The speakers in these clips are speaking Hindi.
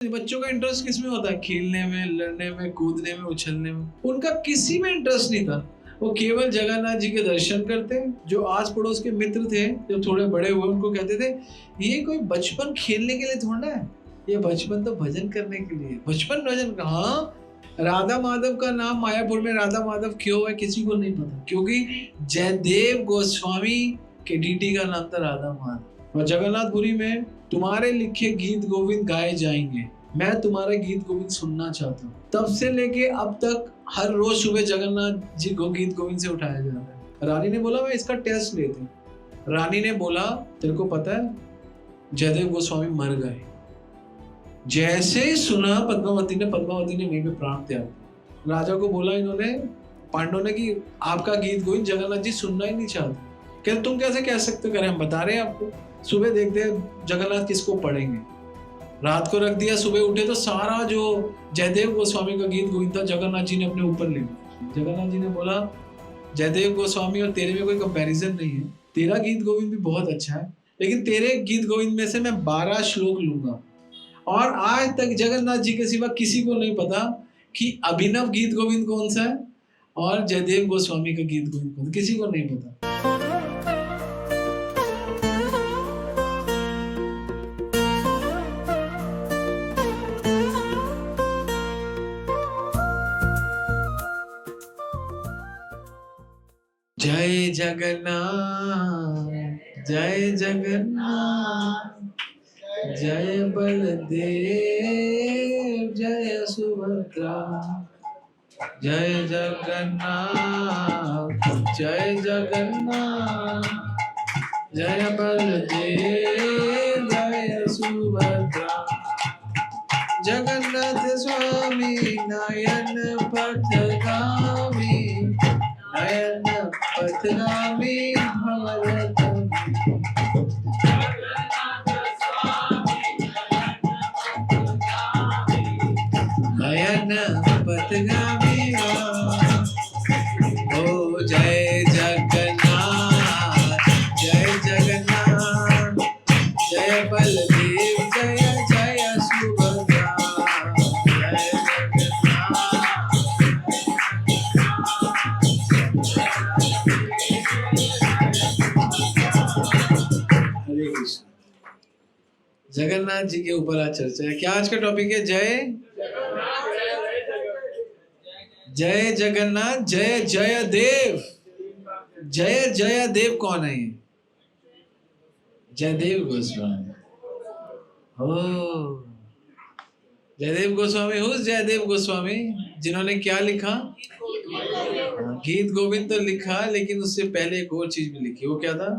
बच्चों का इंटरेस्ट किस में होता है? खेलने में, लड़ने में, कूदने में, उछलने में। उनका किसी में इंटरेस्ट नहीं था। वो केवल जगन्नाथ जी के दर्शन करते। जो आस पड़ोस के मित्र थे, जो थोड़े बड़े हुए, उनको कहते थे ये कोई बचपन खेलने के लिए थोड़ा है, ये बचपन तो भजन करने के लिए। बचपन भजन कहाँ? राधा माधव का नाम मायापुर में राधा माधव क्यों है किसी को नहीं पता, क्योंकि जयदेव गोस्वामी के डीटी का नाम था राधा माधव। और जगन्नाथपुरी में तुम्हारे लिखे गीत गोविंद गाए जाएंगे, मैं तुम्हारे गीत गोविंद सुनना चाहता हूँ। तब से लेके अब तक हर रोज सुबह जगन्नाथ जी को गीत गोविंद से उठाया जाता है। रानी ने बोला मैं इसका टेस्ट लेती हूँ। रानी ने बोला तेरे को पता है जयदेव गोस्वामी मर गए। जैसे ही सुना पद्मावती ने वहीं पे प्राण त्याग दिया। राजा को बोला इन्होंने, पांडवों ने, कि आपका गीत गोविंद जगन्नाथ जी सुनना ही नहीं चाहते। कहते तुम कैसे कह सकते हो? हम बता रहे हैं आपको, सुबह देखते हैं जगन्नाथ किसको पढ़ेंगे। रात को रख दिया, सुबह उठे तो सारा जो जयदेव गोस्वामी का गीत गोविंद था जगन्नाथ जी ने अपने ऊपर ले लिया। जगन्नाथ जी ने बोला जयदेव गोस्वामी और तेरे में कोई कंपैरिजन नहीं है, तेरा गीत गोविंद भी बहुत अच्छा है, लेकिन तेरे गीत गोविंद में से मैं 12 श्लोक लूंगा। और आज तक जगन्नाथ जी के सिवा किसी को नहीं पता कि अभिनव गीत गोविंद कौन सा है और जयदेव गोस्वामी का गीत गोविंद कौन सा, किसी को नहीं पता। जय जगन्नाथ जय जगन्नाथ, जय बलदेव जय सुभद्रा, जय जगन्नाथ जय जगन्नाथ, जय बलदेव जय सुभद्रा। जगन्नाथ स्वामी नयन पथगामी, नयन पथगामी भवरतम। नयन पथगामी ओ जय जगन्नाथ जय जगन्नाथ, जय बलदेव जय जय सुभद्रा, जय जगन्नाथ। हरे कृष्ण। जगन्नाथ जी के ऊपर आज चर्चा है। क्या आज का टॉपिक है? जय जय जगन्नाथ जय जय देव। जय जय देव कौन है? जयदेव गोस्वामी। हो जयदेव गोस्वामी, हो जयदेव गोस्वामी जिन्होंने क्या लिखा? गीत गोविंद तो लिखा, लेकिन उससे पहले एक और चीज भी लिखी। वो क्या था?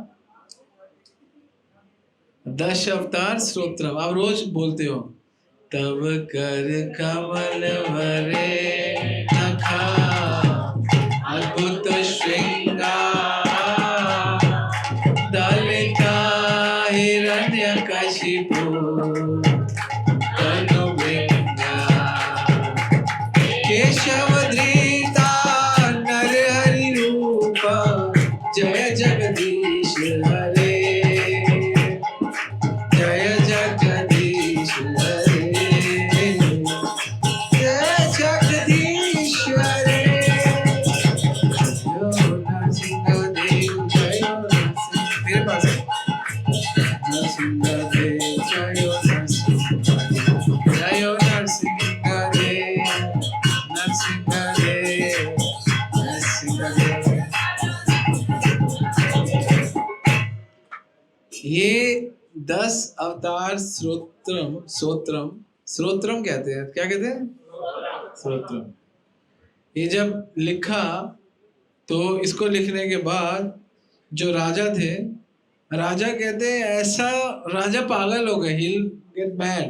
10 अवतार स्तोत्रम। आप रोज बोलते हो तब कर कमल भरे नखा, अद्भुत श्रृंगार, दलिता हिरण्यकशिपु तनुभृंगा, केशव धृता नरहरि रूप, जय जगदीश हरे, जय जगदीश हरे, जय जगदीश हरे। नरसिंहदेव जय नरसिंह, मेरे पास है। नरसिंहदेव जय नरसिंह, जय नरसिंहदेव, नरसिंहदेव, नरसिंहदेव। ये 10 अवतार स्तोत्रम कहते हैं। क्या कहते हैं? स्तोत्रम। ये जब लिखा तो इसको लिखने के बाद जो राजा थे, राजा कहते हैं ऐसा, राजा पागल हो गए, he'll get mad।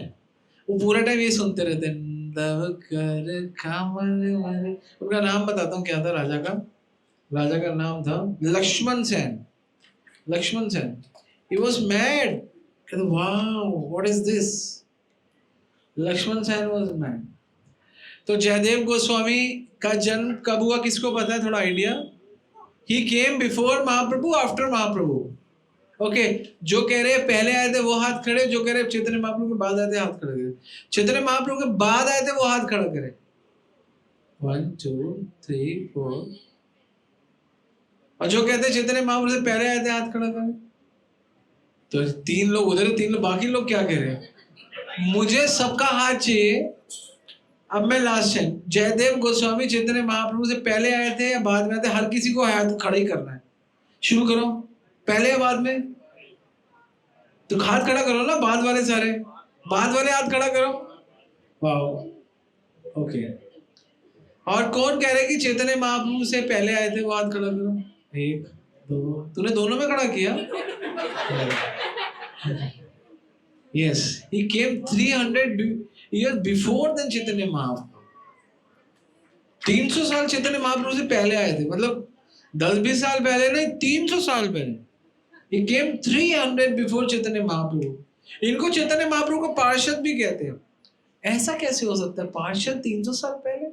वो पूरा टाइम ये सुनते रहते हैं तब कर कमल भरे। उनका नाम बताता हूँ क्या था राजा का। राजा का नाम था Lakshman Sen. Lakshman Sen. He was mad। Wow, what is this? Lakshman Sen was mad। तो जयदेव गोस्वामी का जन्म कब हुआ किसको पता है? थोड़ा idea. He came before Mahaprabhu, after Mahaprabhu. Okay, जो कह रहे पहले आए थे वो हाथ खड़े, जो कह रहे चैतन्य महाप्रभु के बाद आए थे हाथ खड़े। थे। चैतन्य महाप्रभु के बाद आए थे वो हाथ खड़ा करे। 1 2 3 4। और जो कहते चैतन्य महाप्रभु से पहले आए थे हाथ खड़ा करे। तो 3 लोग उधर है, 3 लोग, बाकी लोग क्या कह रहे हैं? मुझे सबका हाथ चाहिए। अब मैं लास्ट टाइम, जयदेव गोस्वामी चैतन्य महाप्रभु से पहले आए थे या बाद में आए थे? हर किसी को हाथ खड़ा ही करना है। शुरू करो, पहले या बाद में? तो हाथ खड़ा करो ना, बाद वाले सारे, बाद वाले हाथ खड़ा करो। Wow, okay. और कौन कह रहे कि चैतन्य महाप्रभु से पहले आए थे वो हाथ खड़ा करो? 1 2। तूने दोनों में खड़ा किया? Yes, he came 300 years before than Chaitanya Mahaprabhu. 300 साल चैतन्य महाप्रभु से पहले आए थे, मतलब 10-20 साल पहले नहीं, 300 साल पहले। He came 300 before Chaitanya Mahaprabhu. इनको चैतन्य महाप्रभु को पार्षद भी कहते हैं। ऐसा कैसे हो सकता है? पार्षद 300 साल पहले?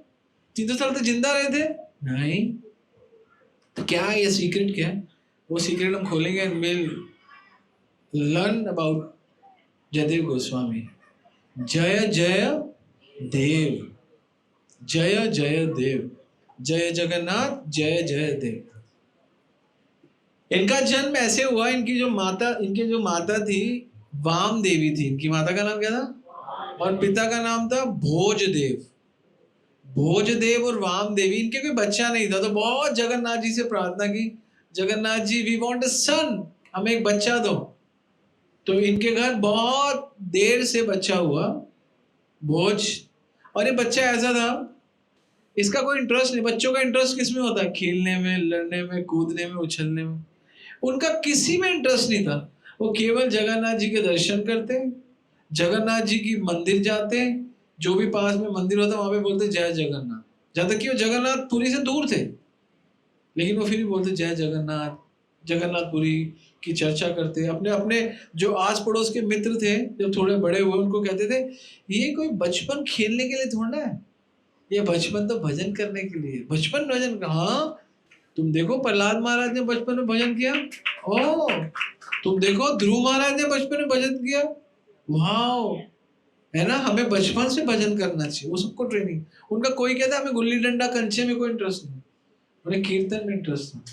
300 साल तक जिंदा रहे थे? नहीं। तो क्या है ये सीक्रेट? क्या है वो सीक्रेट? हम खोलेंगे and we'll learn about Jaydev Goswami. जय जय देव, जय जय देव, जय जगन्नाथ, जय जय देव। इनका जन्म ऐसे हुआ, इनकी जो माता थी वाम देवी थी। इनकी माता का नाम क्या था? और पिता का नाम था भोजदेव। भोजदेव और वाम देवी, इनके कोई बच्चा नहीं था, तो बहुत जगन्नाथ जी से प्रार्थना की, Jagannath ji we want a सन, हमें एक बच्चा दो। तो इनके घर बहुत देर से बच्चा हुआ, भोज। और ये बच्चा ऐसा था, इसका कोई इंटरेस्ट नहीं। बच्चों का इंटरेस्ट किस में होता है? खेलने में, लड़ने में, कूदने में, उछलने में। उनका किसी में इंटरेस्ट नहीं था। वो केवल जगन्नाथ जी के दर्शन करते, जगन्नाथ जी की मंदिर जाते, जो भी पास में मंदिर होता वहां पे बोलते जय जगन्नाथ। जब तक कि वो जगन्नाथपुरी से दूर थे, लेकिन वो फिर भी बोलते जय जगन्नाथ। जगन्नाथपुरी की चर्चा करते। अपने अपने जो आस पड़ोस के मित्र थे, जब थोड़े बड़े हुए, उनको कहते थे ये कोई बचपन खेलने के लिए थोड़ा है, ये बचपन तो भजन करने के लिए। बचपन भजन? हाँ, तुम देखो प्रहलाद महाराज ने बचपन में भजन किया। ओ, तुम देखो ध्रुव महाराज ने बचपन में भजन किया। वाओ, है ना? हमें बचपन से भजन करना चाहिए। वो सबको ट्रेनिंग। उनका कोई कहता है हमें गुल्ली डंडा कंचे में कोई इंटरेस्ट नहीं, उन्हें कीर्तन में इंटरेस्ट था।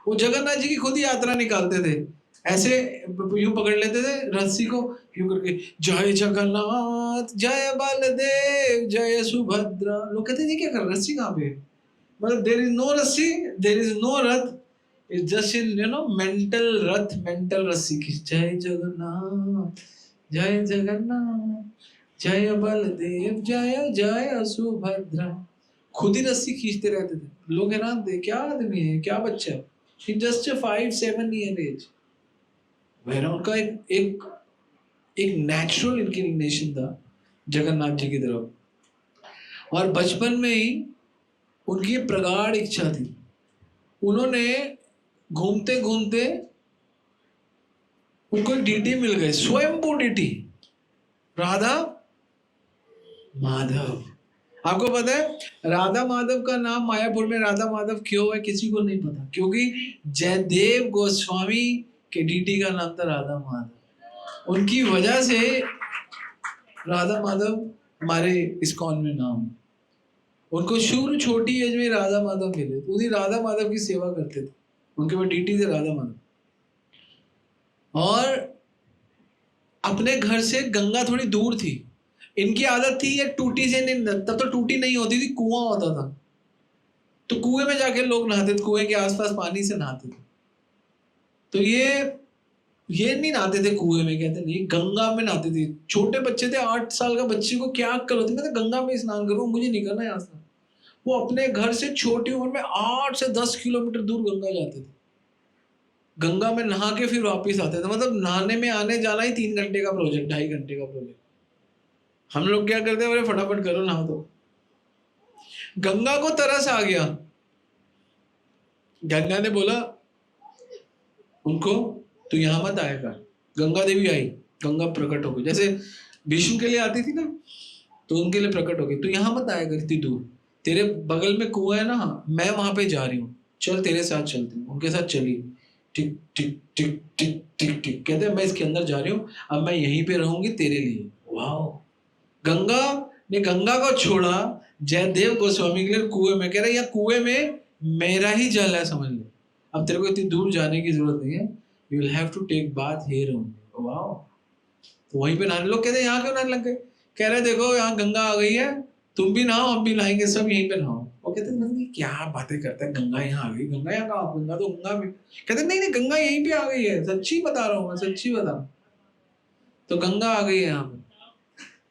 वो जगन्नाथ जी की खुद ही यात्रा निकालते थे, ऐसे यूं पकड़ लेते थे रस्सी को, यूं करके जय जगन्नाथ, जय बलदेव, जय सुभद्रा। लोग कहते थे क्या कर, रस्सी कहाँ पे? मतलब देयर इज नो रस्सी, there is no Rath, it's just in mental Rath, mental रस्सी की। जय जगन्नाथ, जय जगन्नाथ, जय बलदेव, जय जय सुभद्रा। खुद ही रस्सी खींचते रहते थे। लोग हैरान थे, क्या आदमी है, क्या बच्चा है। In just a 5-7 year age, वह उनका एक नेचुरल इंक्लिनेशन था जगन्नाथ जी की तरफ। और बचपन में ही उनकी प्रगाढ़ इच्छा थी। उन्होंने घूमते घूमते उनको एक डीटी मिल गए, स्वयंभू डीटी, राधा माधव। आपको पता है राधा माधव का नाम मायापुर में राधा माधव क्यों है? किसी को नहीं पता, क्योंकि जयदेव गोस्वामी के डीटी का नाम था राधा माधव। उनकी वजह से राधा माधव हमारे इस्कॉन में नाम। उनको शुरू छोटी एज में राधा माधव मिले, तो उन्हीं राधा माधव की सेवा करते थे। उनके पास डीटी थे राधा माधव। और अपने घर से गंगा थोड़ी दूर थी। इनकी आदत थी ये टूटी से नहीं, तब तो टूटी नहीं होती थी, कुआं होता था, तो कुएं में जाके लोग नहाते थे, कुएं के आसपास पानी से नहाते थे। तो ये नहीं नहाते थे कुएं में, कहते नहीं, गंगा में नहाते थे। छोटे बच्चे थे, 8 साल का बच्चे को क्या अक्ल होती, मैं तो गंगा में स्नान करूँ, मुझे नहीं करना यहाँ से। वो अपने घर से छोटी उम्र में 8 से 10 किलोमीटर दूर गंगा जाते थे। गंगा में नहा के फिर वापिस आते थे। मतलब नहाने में आने जाना ही 3 घंटे का प्रोजेक्ट, 2.5 घंटे का प्रोजेक्ट। हम लोग क्या करते हैं, बोले फटाफट करो नहा दो। गंगा को तरस आ गया। गंगा ने बोला उनको, तो यहां मत आएगा। गंगा देवी आई, गंगा प्रकट हो गई, जैसे विष्णु के लिए आती थी ना, तो उनके लिए प्रकट हो गई। तो यहां मत आएगा, इतनी दूर, तेरे बगल में कुआं है ना, मैं वहां पे जा रही हूँ, चल तेरे साथ चलती हूँ। उनके साथ चली, टिक टिक टिक टिक टिक टिक, कहते मैं इसके अंदर जा रही हूँ, अब मैं यहीं पे रहूंगी तेरे लिए। वाह, गंगा ने गंगा को छोड़ा जयदेव गोस्वामी के लिए कुएं में, कह रहे यहाँ कुएं में मेरा ही जल है, समझ ले, अब तेरे को इतनी दूर जाने की जरूरत नहीं है, you will have to take bath here only. Wow, तो वहीं पे नहाने, लोग कहते हैं यहाँ क्यों नहाने लग गए, कह रहे देखो यहाँ गंगा आ गई है, तुम भी नहाओ हम भी नहाएंगे, सब यहीं पे नहाओ। वो कहते हैं क्या बातें करते हैं, गंगा यहाँ आ गई, गंगा यहाँ कहाँ, गंगा तो गंगा में, कहते नहीं नहीं गंगा यहीं पे आ गई है, सच्ची बता रहा हूँ मैं, सच्ची बता रहा हूँ। तो गंगा आ गई है यहाँ पे,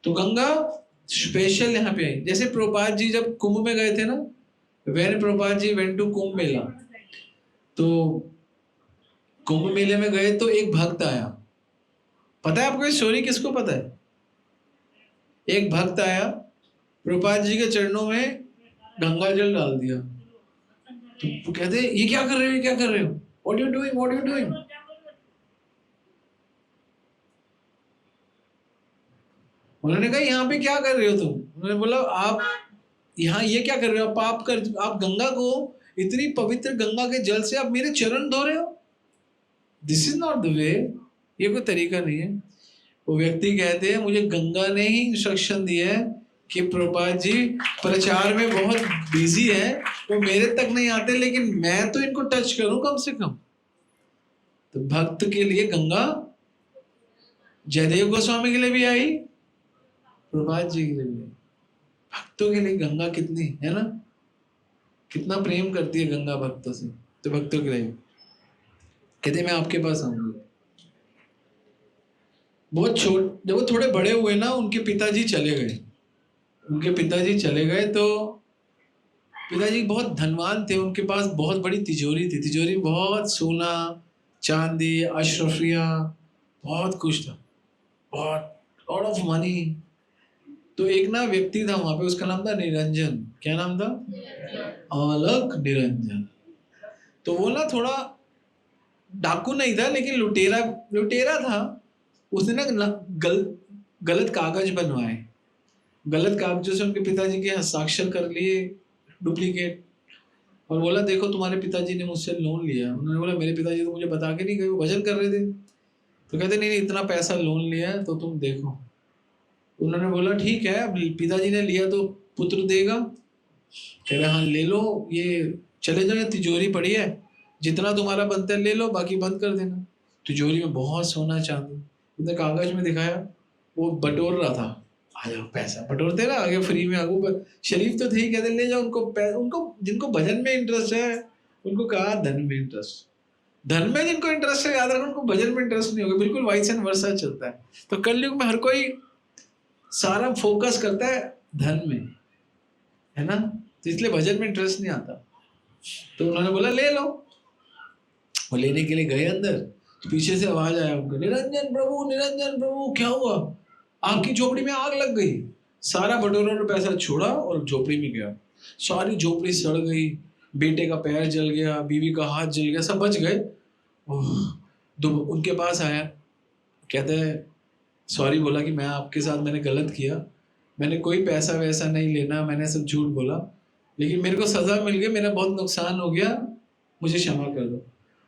तो गंगा स्पेशल यहाँ पे आई। जैसे प्रभुपाद जी जब कुंभ में गए थे ना, when Prabhupada ji went to Kumbh Mela, तो कुंभ मेले में गए तो एक भक्त आया, पता है आपको ये स्टोरी, किसको पता है? एक भक्त आया, प्रभुपाद जी के चरणों में गंगा जल डाल दिया, तो कहते ये क्या कर रहे हो, ये क्या कर रहे हो, what you doing, what you doing. उन्होंने कहा यहाँ पे क्या कर रहे हो तुम, उन्होंने बोला आप यहाँ ये क्या कर रहे हो, आप पाप कर, आप गंगा को, इतनी पवित्र गंगा के जल से आप मेरे चरण धो रहे हो, this is not the way, ये कोई तरीका नहीं है। वो व्यक्ति कहते हैं मुझे गंगा ने ही इंस्ट्रक्शन दिया है कि प्रभुपाद जी प्रचार में बहुत बिजी है, वो मेरे तक नहीं आते, लेकिन मैं तो इनको टच करूं कम से कम। तो भक्त के लिए गंगा जयदेव गोस्वामी के लिए भी आई, प्रभुपाद जी के लिए भी, भक्तों के लिए गंगा कितनी है ना, कितना प्रेम करती है गंगा भक्तों से, तो भक्तों के लिए कहते मैं आपके पास आऊंगी। बहुत जब वो थोड़े बड़े हुए ना, उनके पिताजी चले गए, तो पिताजी बहुत धनवान थे, उनके पास बहुत बड़ी तिजोरी थी, तिजोरी बहुत सोना चांदी अशरफिया बहुत कुछ था, बहुत लॉट ऑफ मनी। तो एक ना व्यक्ति था वहां पे, उसका नाम था निरंजन, क्या नाम था? अलक निरंजन। तो वो ना थोड़ा डाकू नहीं था, लेकिन लुटेरा था। उसने ना गलत कागज बनवाए, गलत कागजों से उनके पिताजी के हस्ताक्षर कर लिए डुप्लीकेट, और बोला देखो तुम्हारे पिताजी ने मुझसे लोन लिया। उन्होंने बोला मेरे पिताजी तो मुझे बता के नहीं गए, वो भजन कर रहे थे। तो कहते नहीं इतना पैसा लोन लिया है तो तुम देखो। उन्होंने बोला ठीक है, अब पिताजी ने लिया तो पुत्र देगा। कह रहे हाँ ले लो, ये चले जाओ, तिजोरी पड़ी है, जितना तुम्हारा बनता है ले लो, बाकी बंद कर देना। तिजोरी में बहुत सोना चांदी, उसने कागज में दिखाया, वो बटोर रहा था, आ जाओ पैसा बटोरते ना, आगे फ्री में आगे, शरीफ तो थे ही, कहते ले जाओ। उनको जिनको भजन में इंटरेस्ट है, उनको कहा धन में इंटरेस्ट, धन में जिनको इंटरेस्ट है, याद रखो उनको भजन में इंटरेस्ट नहीं होगा, बिल्कुल वाइस एंड वर्सा चलता है। तो कलयुग में हर कोई सारा फोकस करता है धन में, है ना, तो इसलिए भजन में इंटरेस्ट नहीं आता। तो उन्होंने बोला ले लो। वो लेने के लिए गए अंदर, तो पीछे से आवाज आया उनको, निरंजन प्रभु क्या हुआ, आपकी झोपड़ी में आग लग गई। सारा बटोरा और पैसा छोड़ा और झोपड़ी में गया, सारी झोपड़ी सड़ गई, बेटे का पैर जल गया, बीवी का हाथ जल गया, सब बच गए। उनके पास आया, कहते हैं सॉरी, बोला कि मैं आपके साथ मैंने गलत किया, मैंने कोई पैसा वैसा नहीं लेना, मैंने सब झूठ बोला, लेकिन मेरे को सजा मिल गई, मेरा बहुत नुकसान हो गया, मुझे क्षमा कर दो।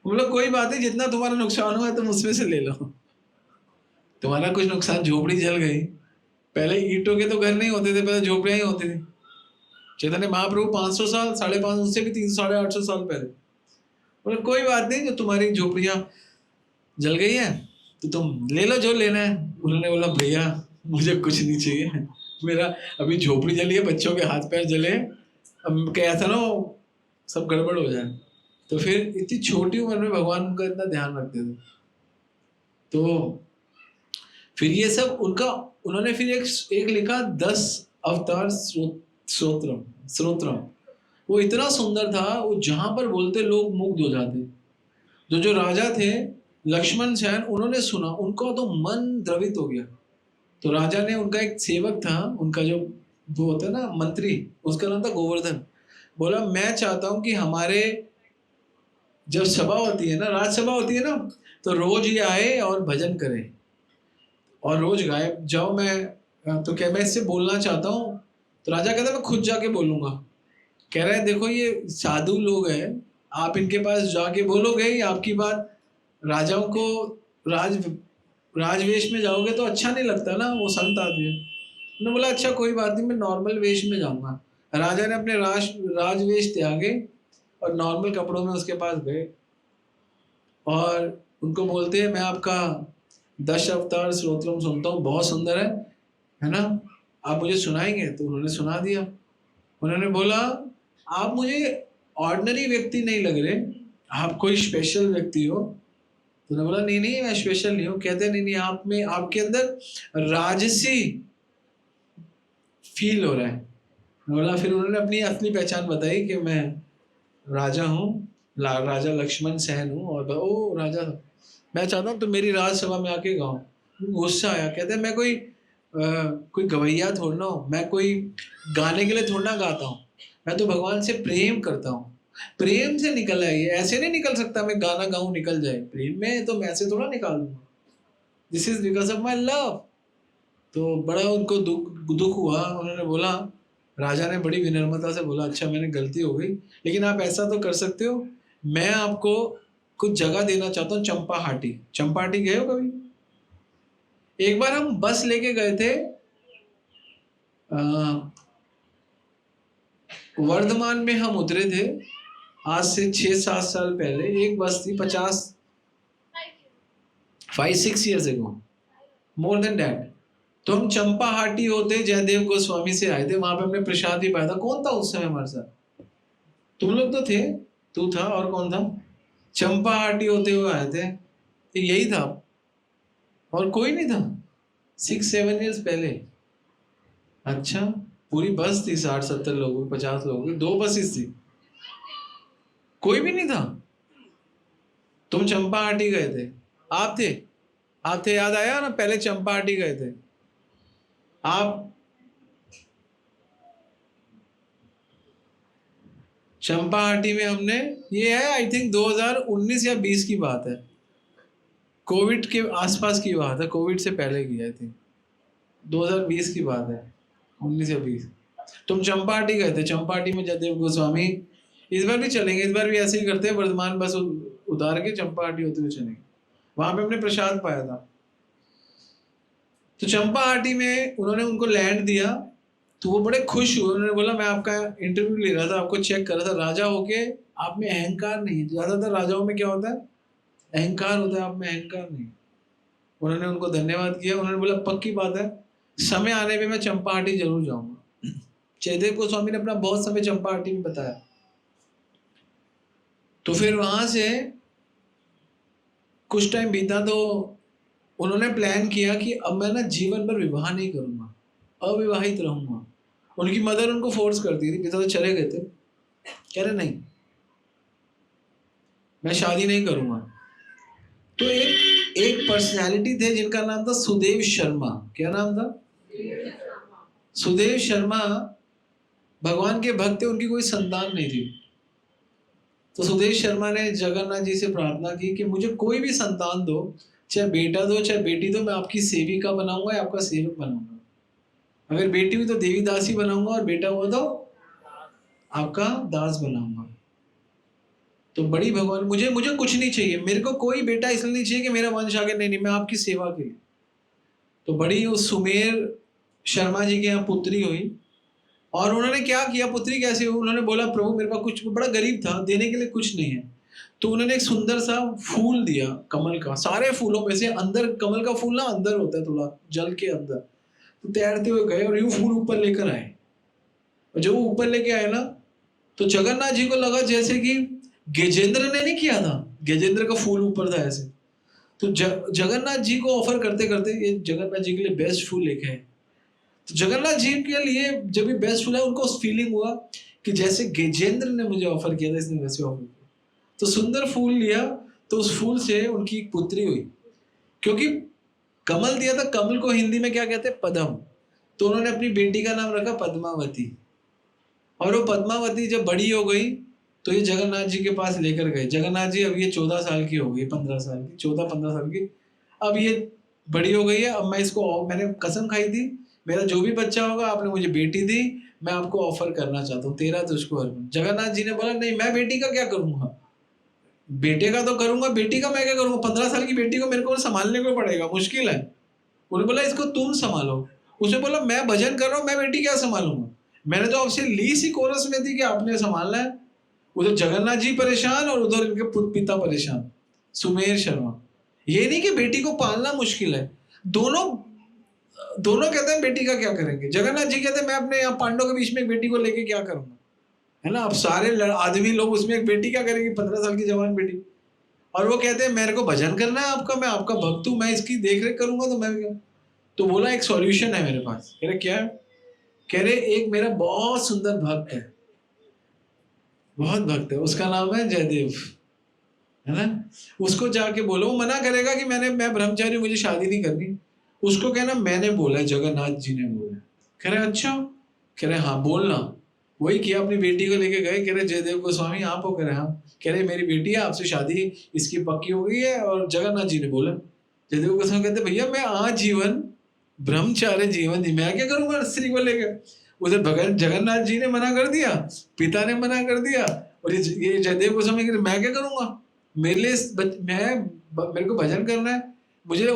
बोला कोई बात नहीं, जितना तुम्हारा नुकसान हुआ तुम उसमें से ले लो, तुम्हारा कुछ नुकसान, झोपड़ी जल गई। पहले ईंटों के तो घर नहीं होते थे, पहले झोपड़ियां ही होती थी। चैतन्य महाप्रभु 500 साल 550, उससे भी 300 800 साल पहले। बोले कोई बात नहीं, जो तुम्हारी झोपड़ियां जल गई है तो तुम ले लो जो लेना है। उन्होंने बोला भैया मुझे कुछ नहीं चाहिए, मेरा अभी झोपड़ी जली है, बच्चों के हाथ पैर जले, अब क्या था ना सब गड़बड़ हो जाए। तो फिर इतनी छोटी उम्र में भगवान उनका इतना ध्यान रखते थे। तो फिर ये सब उनका, उन्होंने फिर एक लिखा 10 अवतार स्तोत्रम। वो इतना सुंदर था, वो जहां पर बोलते लोग मुग्ध हो जाते। जो राजा थे लक्ष्मण सेन, उन्होंने सुना, उनको तो मन द्रवित हो गया। तो राजा ने, उनका एक सेवक था, उनका जो वो होता है ना मंत्री, उसका नाम था गोवर्धन। बोला मैं चाहता हूं कि हमारे जब सभा होती है ना, राजसभा होती है ना, तो रोज ये आए और भजन करे और रोज गाए जाओ। मैं तो क्या मैं इससे बोलना चाहता हूँ। तो राजा कहता मैं खुद जाके बोलूंगा। कह रहा है देखो ये साधु लोग हैं, आप इनके पास जाके बोलोगे, आपकी बात राजाओं को राजवेश में जाओगे तो अच्छा नहीं लगता ना, वो संत आदमी है। उन्होंने बोला अच्छा कोई बात नहीं, मैं नॉर्मल वेश में जाऊंगा। राजा ने अपने राजवेश त्यागे और नॉर्मल कपड़ों में उसके पास गए और उनको बोलते हैं मैं आपका 10 अवतार स्तोत्रम सुनता हूँ, बहुत सुंदर है ना, आप मुझे सुनाएंगे? तो उन्होंने सुना दिया। उन्होंने बोला आप मुझे ऑर्डिनरी व्यक्ति नहीं लग रहे, आप कोई स्पेशल व्यक्ति हो। तो उन्होंने बोला नहीं नहीं मैं स्पेशल नहीं हूँ। कहते नहीं नहीं, आप में, आपके अंदर राजसी फील हो रहा है। बोला, फिर उन्होंने अपनी असली पहचान बताई कि मैं राजा हूँ, राजा लक्ष्मण सेन हूँ। और ओ राजा, मैं चाहता हूँ तुम मेरी राजसभा में आके गाओ। गुस्सा आया, कहते हैं मैं कोई गवैया थोड़ा ना हूँ, मैं कोई गाने के लिए थोड़ा ना गाता हूँ, मैं तो भगवान से प्रेम करता हूँ, प्रेम से निकल है ये, ऐसे नहीं निकल सकता मैं गाना गाऊं निकल जाए, प्रेम में तो मैं ऐसे थोड़ा निकाल दूंगा, this is because of my love. तो बड़ा उनको दुख हुआ। उन्होंने बोला, राजा ने बड़ी विनम्रता से बोला अच्छा मैंने गलती हो गई, लेकिन आप ऐसा तो कर सकते हो, मैं आपको कुछ जगह देना चाहता हूँ, चंपाहाटी। चंपाहाटी गए हो कभी? एक बार हम बस लेके गए थे वर्धमान में, हम उतरे थे आज से 6-7 साल पहले। एक बस थी 5-6 years ago, more than that. तो हम चंपाहाटी होते जयदेव गोस्वामी से आए थे, वहां पे हमने प्रसाद भी पाया था। कौन था उस समय हमारे साथ? तुम लोग तो थे, तू था और कौन था? चंपाहाटी होते हुए आए थे, तो यही था और कोई नहीं था 6-7 years पहले। अच्छा, पूरी बस थी 60-70 लोगों, 50 लोगों की, 2 बसेस थी, कोई भी नहीं था। तुम चंपाहाटी गए थे, आप थे, याद आया ना? पहले चंपाहाटी गए थे आप। चंपाहाटी में हमने, ये है आई थिंक 2019 या 20 की बात है, कोविड के आसपास की बात है, कोविड से पहले की आई थिंक 2020 की बात है, 19 या 20। तुम चंपाहाटी गए थे, चंपाहाटी में जयदेव गोस्वामी, इस बार भी चलेंगे, इस बार भी ऐसे ही करते हैं, वर्धमान बस उतार के चंपाहाटी होते हुए चलेंगे। वहां पे हमने प्रसाद पाया था। तो चंपाहाटी में उन्होंने उनको लैंड दिया, तो वो बड़े खुश हुए। उन्होंने बोला मैं आपका इंटरव्यू ले रहा था, आपको चेक कर रहा था, राजा होके आप में अहंकार नहीं है। ज्यादातर राजाओं में क्या होता है? अहंकार होता है, आप में अहंकार नहीं। उन्होंने उनको धन्यवाद किया। उन्होंने बोला पक्की बात है, समय आने पे मैं चंपाहाटी जरूर जाऊंगा। जयदेव गोस्वामी ने अपना बहुत समय चंपाहाटी में बताया। तो फिर वहां से कुछ टाइम बीता तो उन्होंने प्लान किया कि अब मैं ना जीवन भर विवाह नहीं करूंगा, अविवाहित रहूंगा। उनकी मदर उनको फोर्स करती थी, पिता तो चले गए थे, कह रहे नहीं मैं शादी नहीं करूंगा। तो एक पर्सनैलिटी थे जिनका नाम था सुदेव शर्मा। क्या नाम था? सुदेव शर्मा भगवान के भक्त थे, उनकी कोई संतान नहीं थी। तो सुदेव शर्मा ने जगन्नाथ जी से प्रार्थना की कि मुझे कोई भी संतान दो, चाहे बेटा दो चाहे बेटी दो, मैं आपकी सेविका बनाऊंगा या आपका सेवक बनाऊंगा। अगर बेटी हुई तो देवी दासी बनाऊंगा और बेटा हुआ तो आपका दास बनाऊंगा। तो बड़ी भगवान, मुझे कुछ नहीं चाहिए, मेरे को कोई बेटा इसलिए नहीं चाहिए कि मेरा वंश आगे, नहीं मैं आपकी सेवा के लिए। तो बड़ी उस सुमेर शर्मा जी के यहाँ पुत्री हुई। और उन्होंने क्या किया, पुत्री कैसे हुई? उन्होंने बोला प्रभु मेरे पास कुछ, बड़ा गरीब था, देने के लिए कुछ नहीं है। तो उन्होंने एक सुंदर सा फूल दिया कमल का, सारे फूलों में से अंदर, कमल का फूल ना अंदर होता है थोड़ा जल के अंदर, तो तैरते हुए गए और यूं फूल ऊपर लेकर आए। और जब वो ऊपर लेके आए ना, तो जगन्नाथ जी को लगा जैसे कि गजेंद्र ने नहीं किया था, गजेंद्र का फूल ऊपर था ऐसे। तो जगन्नाथ जी को ऑफर करते करते ये जगन्नाथ जी के लिए बेस्ट फूल लेके आए। तो जगन्नाथ जी के लिए जब ये बेस्ट फूल है, उनको फीलिंग हुआ कि जैसे गजेंद्र ने मुझे ऑफर किया था, इसने वैसे ऑफर किया। तो सुंदर फूल लिया, तो उस फूल से उनकी एक पुत्री हुई। क्योंकि कमल दिया था, कमल को हिंदी में क्या कहते हैं? पद्म। तो उन्होंने अपनी बेटी का नाम रखा पद्मावती। और वो पद्मावती जब बड़ी हो गई तो ये जगन्नाथ जी के पास लेकर गए। जगन्नाथ जी अब ये 14 साल की हो गई, 15 साल की, 14-15 साल की, अब ये बड़ी हो गई है। अब मैं इसको, मैंने कसम खाई थी मेरा जो भी बच्चा होगा, आपने मुझे बेटी दी, मैं आपको ऑफर करना चाहता हूँ, तेरा तुझको अर्पण। जगन्नाथ जी ने बोला नहीं, मैं बेटी का क्या करूंगा, बेटे का तो करूंगा, बेटी का मैं क्या करूंगा? 15 साल की बेटी को मेरे को संभालने को पड़ेगा, मुश्किल है। उन्होंने बोला इसको तुम संभालो। उसने बोला मैं भजन कर रहा हूँ, मैं बेटी क्या संभालूंगा, मैंने तो आपसे ली सी कोरस में थी कि आपने संभालना है। उधर जगन्नाथ जी परेशान और उधर इनके पुत्र पिता परेशान, सुमेर शर्मा। ये नहीं कि बेटी को पालना मुश्किल है, दोनों दोनों कहते हैं बेटी का क्या करेंगे। जगन्नाथ जी कहते हैं मैं अपने यहाँ पांडवों के बीच में एक बेटी को लेके क्या करूंगा, है ना। अब सारे आदमी लोग उसमें एक बेटी क्या करेंगे, 15 साल की जवान बेटी। और वो कहते हैं मेरे को भजन करना है आपका, मैं आपका भक्त हूं, मैं इसकी देख रेख करूंगा, तो मैं क्या। तो बोला एक सॉल्यूशन है मेरे पास। कह रहे क्या है, कह रहे एक मेरा बहुत सुंदर भक्त है, बहुत भक्त है, उसका नाम है जयदेव, है ना। उसको जाके बोलो, वो मना करेगा कि मैं ब्रह्मचारी, मुझे शादी नहीं करनी। उसको कहना मैंने बोला है, जगन्नाथ जी ने बोला। कह रहे अच्छा, कह रहे हाँ बोलना। वही किया, अपनी बेटी को लेके गए। कह रहे जयदेव गोस्वामी आप हो? कह रहे हाँ। कह रहे मेरी बेटी है, आपसे शादी इसकी पक्की हो गई है और जगन्नाथ जी ने बोला। जयदेव गोस्वामी कहते भैया मैं आजीवन ब्रह्मचार्य जीवन जी, मैं क्या करूंगा स्त्री को लेकर। उधर भगवान जगन्नाथ जी ने मना कर दिया, पिता ने मना कर दिया, और ये जयदेव गोस्वामी मैं क्या करूंगा, मेरे लिए मेरे को भजन करना है,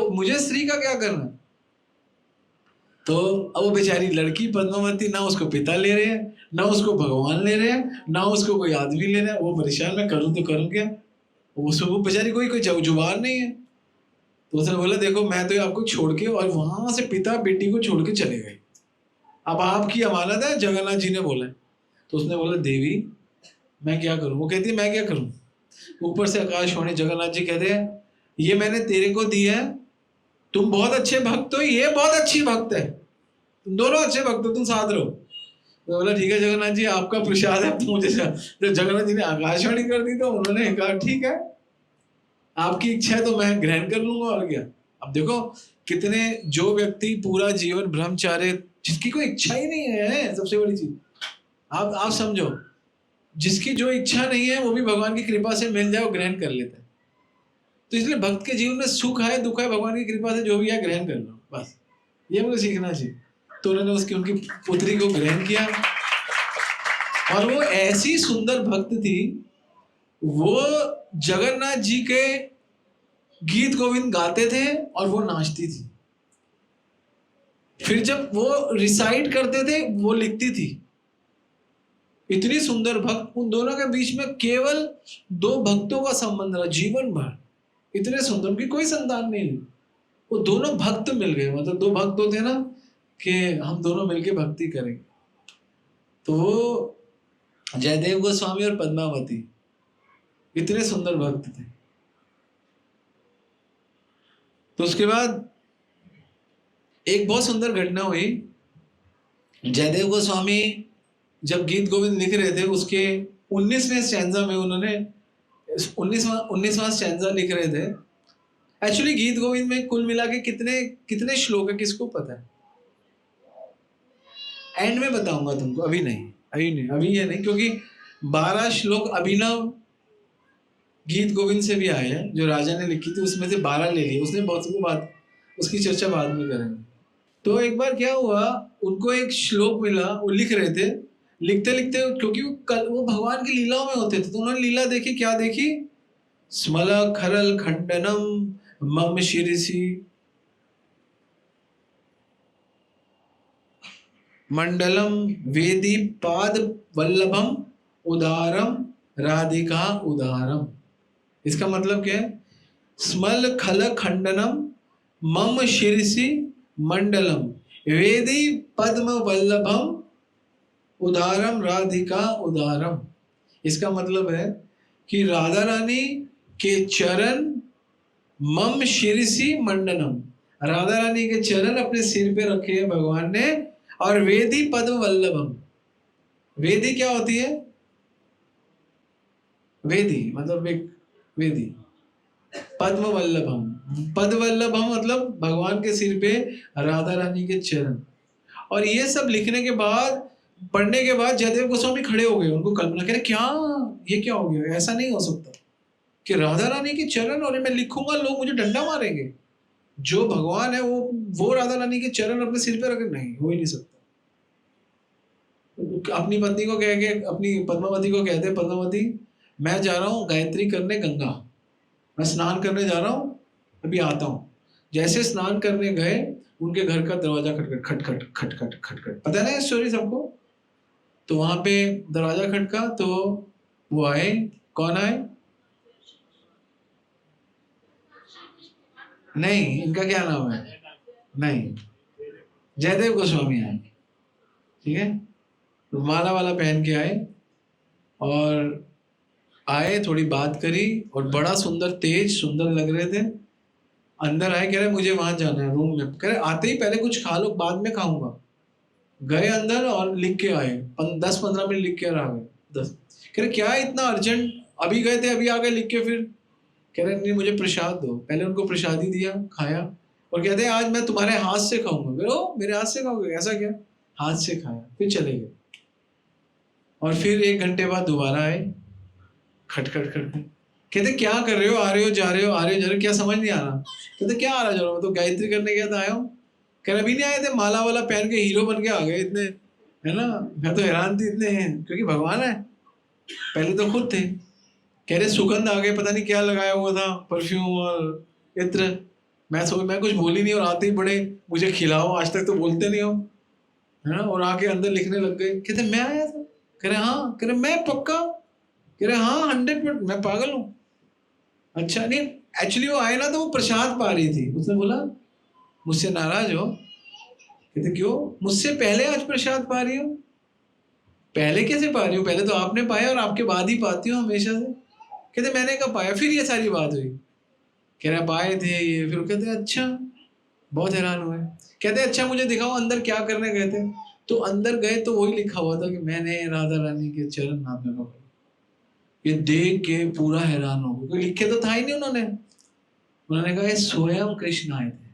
मुझे स्त्री का क्या करना है। तो अब वो बेचारी लड़की पद्मावती, ना उसको पिता ले रहे हैं, ना उसको भगवान ले रहे हैं, ना उसको कोई आदमी ले रहा है। वो परेशान, मैं करूं तो करूं क्या। वो बेचारी कोई जुबान नहीं है। तो उसने बोला देखो मैं तो आपको छोड़ के, और वहां से पिता बेटी को छोड़ के चले गए। अब आपकी अमानत है, जगन्नाथ जी ने बोला। तो उसने बोला देवी मैं क्या करूं। वो कहती है मैं क्या करूं। ऊपर से आकाशवाणी, जगन्नाथ जी कहते हैं ये मैंने तेरे को दिया है, तुम बहुत अच्छे भक्त हो, ये बहुत अच्छी भक्त है, तुम दोनों अच्छे भक्त हो, तुम साथ रहो। तो बोला ठीक है जगन्नाथ जी, आपका प्रसाद है मुझे। जब जगन्नाथ जी ने आकाशवाणी कर दी तो उन्होंने कहा ठीक है, आपकी इच्छा है तो मैं ग्रहण कर लूंगा, और क्या। अब देखो कितने, जो व्यक्ति पूरा जीवन ब्रह्मचार्य, जिसकी कोई इच्छा ही नहीं है, सबसे बड़ी चीज आप समझो, जिसकी जो इच्छा नहीं है वो भी भगवान की कृपा से मिल जाए, वो ग्रहण कर लेता है। तो इसलिए भक्त के जीवन में सुख है दुख है, भगवान की कृपा से जो भी है ग्रहण कर लो, बस ये मुझे सीखना चाहिए। तो उन्होंने उनकी पुत्री को ग्रहण किया, और वो ऐसी सुंदर भक्त थी, वो जगन्नाथ जी के गीत गोविंद गाते थे और वो नाचती थी। फिर जब वो रिसाइट करते थे वो लिखती थी। इतनी सुंदर भक्त, उन दोनों के बीच में केवल दो भक्तों का संबंध रहा जीवन भर। इतने सुंदर, उनकी कोई संतान नहीं, वो दोनों भक्त मिल गए। मतलब दो भक्त होते ना कि हम दोनों मिलके भक्ति करेंगे। तो वो जयदेव गोस्वामी और पद्मावती इतने सुंदर भक्त थे। तो उसके बाद एक बहुत सुंदर घटना हुई। जयदेव गोस्वामी जब गीत गोविंद लिख रहे थे, उसके 19वें स्टैंजा में उन्होंने 19वां स्टैंजा लिख रहे थे। एक्चुअली गीत गोविंद में कुल मिला के कितने कितने श्लोक है किसको पता है? एंड में बताऊंगा तुमको, अभी नहीं, अभी ये नहीं, क्योंकि 12 श्लोक अभिनव गीत गोविंद से भी आए हैं, जो राजा ने लिखी थी, उसमें से 12 ले लिए उसने। बहुत सी बात, उसकी चर्चा बाद में करेंगे। तो एक बार क्या हुआ, उनको एक श्लोक मिला, वो लिख रहे थे, लिखते लिखते, क्योंकि वो भगवान की लीलाओं में होते थे, तो उन्होंने लीला देखी। क्या देखी? स्मल खरल खंडनम मम शिरसी मंडलम वेदी पाद वल्लभम उदारम राधिका उदारम। इसका मतलब क्या है? स्मल खल खंडनम मम शिरसी मंडलम वेदी पद्म वल्लभम उदारम राधिका उदारम। इसका मतलब है कि राधा रानी के चरण मम शिरसी मंडनम, राधा रानी के चरण अपने सिर पे रखे हैं भगवान ने, और वेदी पद्म वल्लभम। वेदी क्या होती है? वेदी मतलब एक वेदी। पद्म वल्लभम, पद वल्लभम मतलब भगवान के सिर पे राधा रानी के चरण। और ये सब लिखने के बाद, पढ़ने के बाद जयदेव गोस्वामी खड़े हो गए। उनको कल्पना करे क्या, ये क्या हो गया? ऐसा नहीं हो सकता कि राधा रानी के चरण और मैं लिखूंगा लोग मुझे डंडा मारेंगे। जो भगवान है वो राधा रानी के चरण अपने सिर पे रखे, नहीं हो ही नहीं सकता। अपनी पत्नी को कह के, अपनी पद्मावती को कहते, पद्मावती मैं जा रहा हूँ गायत्री करने गंगा, मैं स्नान करने जा रहा हूँ, अभी आता हूँ। जैसे स्नान करने गए उनके घर का दरवाजा खटखट खटखट खटखट खटखट, पता है ना ये स्टोरी सबको। तो वहां पे दरवाजा खटका तो वो आए। कौन आए? नहीं, इनका क्या नाम है? नहीं, जयदेव गोस्वामी आए। ठीक है, तो माला वाला पहन के आए और आए, थोड़ी बात करी और बड़ा सुंदर, तेज सुंदर लग रहे थे। अंदर आए, कह रहे मुझे वहां जाना है रूम में। कह रहे आते ही पहले कुछ खा लो, बाद में खाऊंगा। गए अंदर और लिख के आए, 10-15 मिनट लिख के आ गए। 10 कह रहे क्या इतना अर्जेंट, अभी गए थे अभी आ गए लिख के फिर? कह रहे नहीं मुझे प्रसाद दो। पहले उनको प्रसाद ही दिया, खाया और कहते हैं आज मैं तुम्हारे हाथ से खाऊंगा। ओ मेरे हाथ से खाओगे? ऐसा क्या? हाथ से खाया, फिर चले गए। और फिर 1 घंटे बाद दोबारा आए, खटखट खटखट। कहते क्या कर रहे हो? आ रहे हो जा रहे हो, आ रहे हो जा रहे हो, क्या समझ नहीं आ रहा? कहते क्या आ रहा जा रहा? मैं तो गायत्री करने गया था, आया हूँ। कह रहे अभी नहीं आए थे, माला वाला पहन के हीरो बन के आ गए इतने, है ना। मैं तो हैरान थी, इतने हैं क्योंकि भगवान है। पहले तो खुद थे। कह रहे सुगंध आ गए, पता नहीं क्या लगाया हुआ था, परफ्यूम और इत्र। मैं कुछ बोली नहीं और आते ही बड़े मुझे खिलाओ, आज तक तो बोलते नहीं हो, है ना। और आके अंदर लिखने लग गए। कहते मैं आया था? कह रहे हाँ। कह रहे मैं पक्का? कह रहे हाँ 100%। मैं पागल हूँ? अच्छा नहीं, एक्चुअली वो आए ना तो वो प्रसाद पा रही थी। उसने बोला मुझसे नाराज हो? कहते क्यों, मुझसे पहले आज प्रसाद पा रही हो? पहले कैसे पा रही हो? पहले तो आपने पाया और आपके बाद ही पाती हो हमेशा से। कहते मैंने कब पाया? फिर ये सारी बात हुई। कह रहा पाए थे ये। फिर कहते अच्छा, बहुत हैरान हुए। कहते अच्छा मुझे दिखाओ अंदर क्या करने गए थे। तो अंदर गए तो वही लिखा हुआ था कि मैंने राधा रानी के चरण नामे पकड़े। ये देख के पूरा हैरान हो गया, कोई लिखे तो था ही नहीं। उन्होंने कहा ये स्वयं कृष्ण आए थे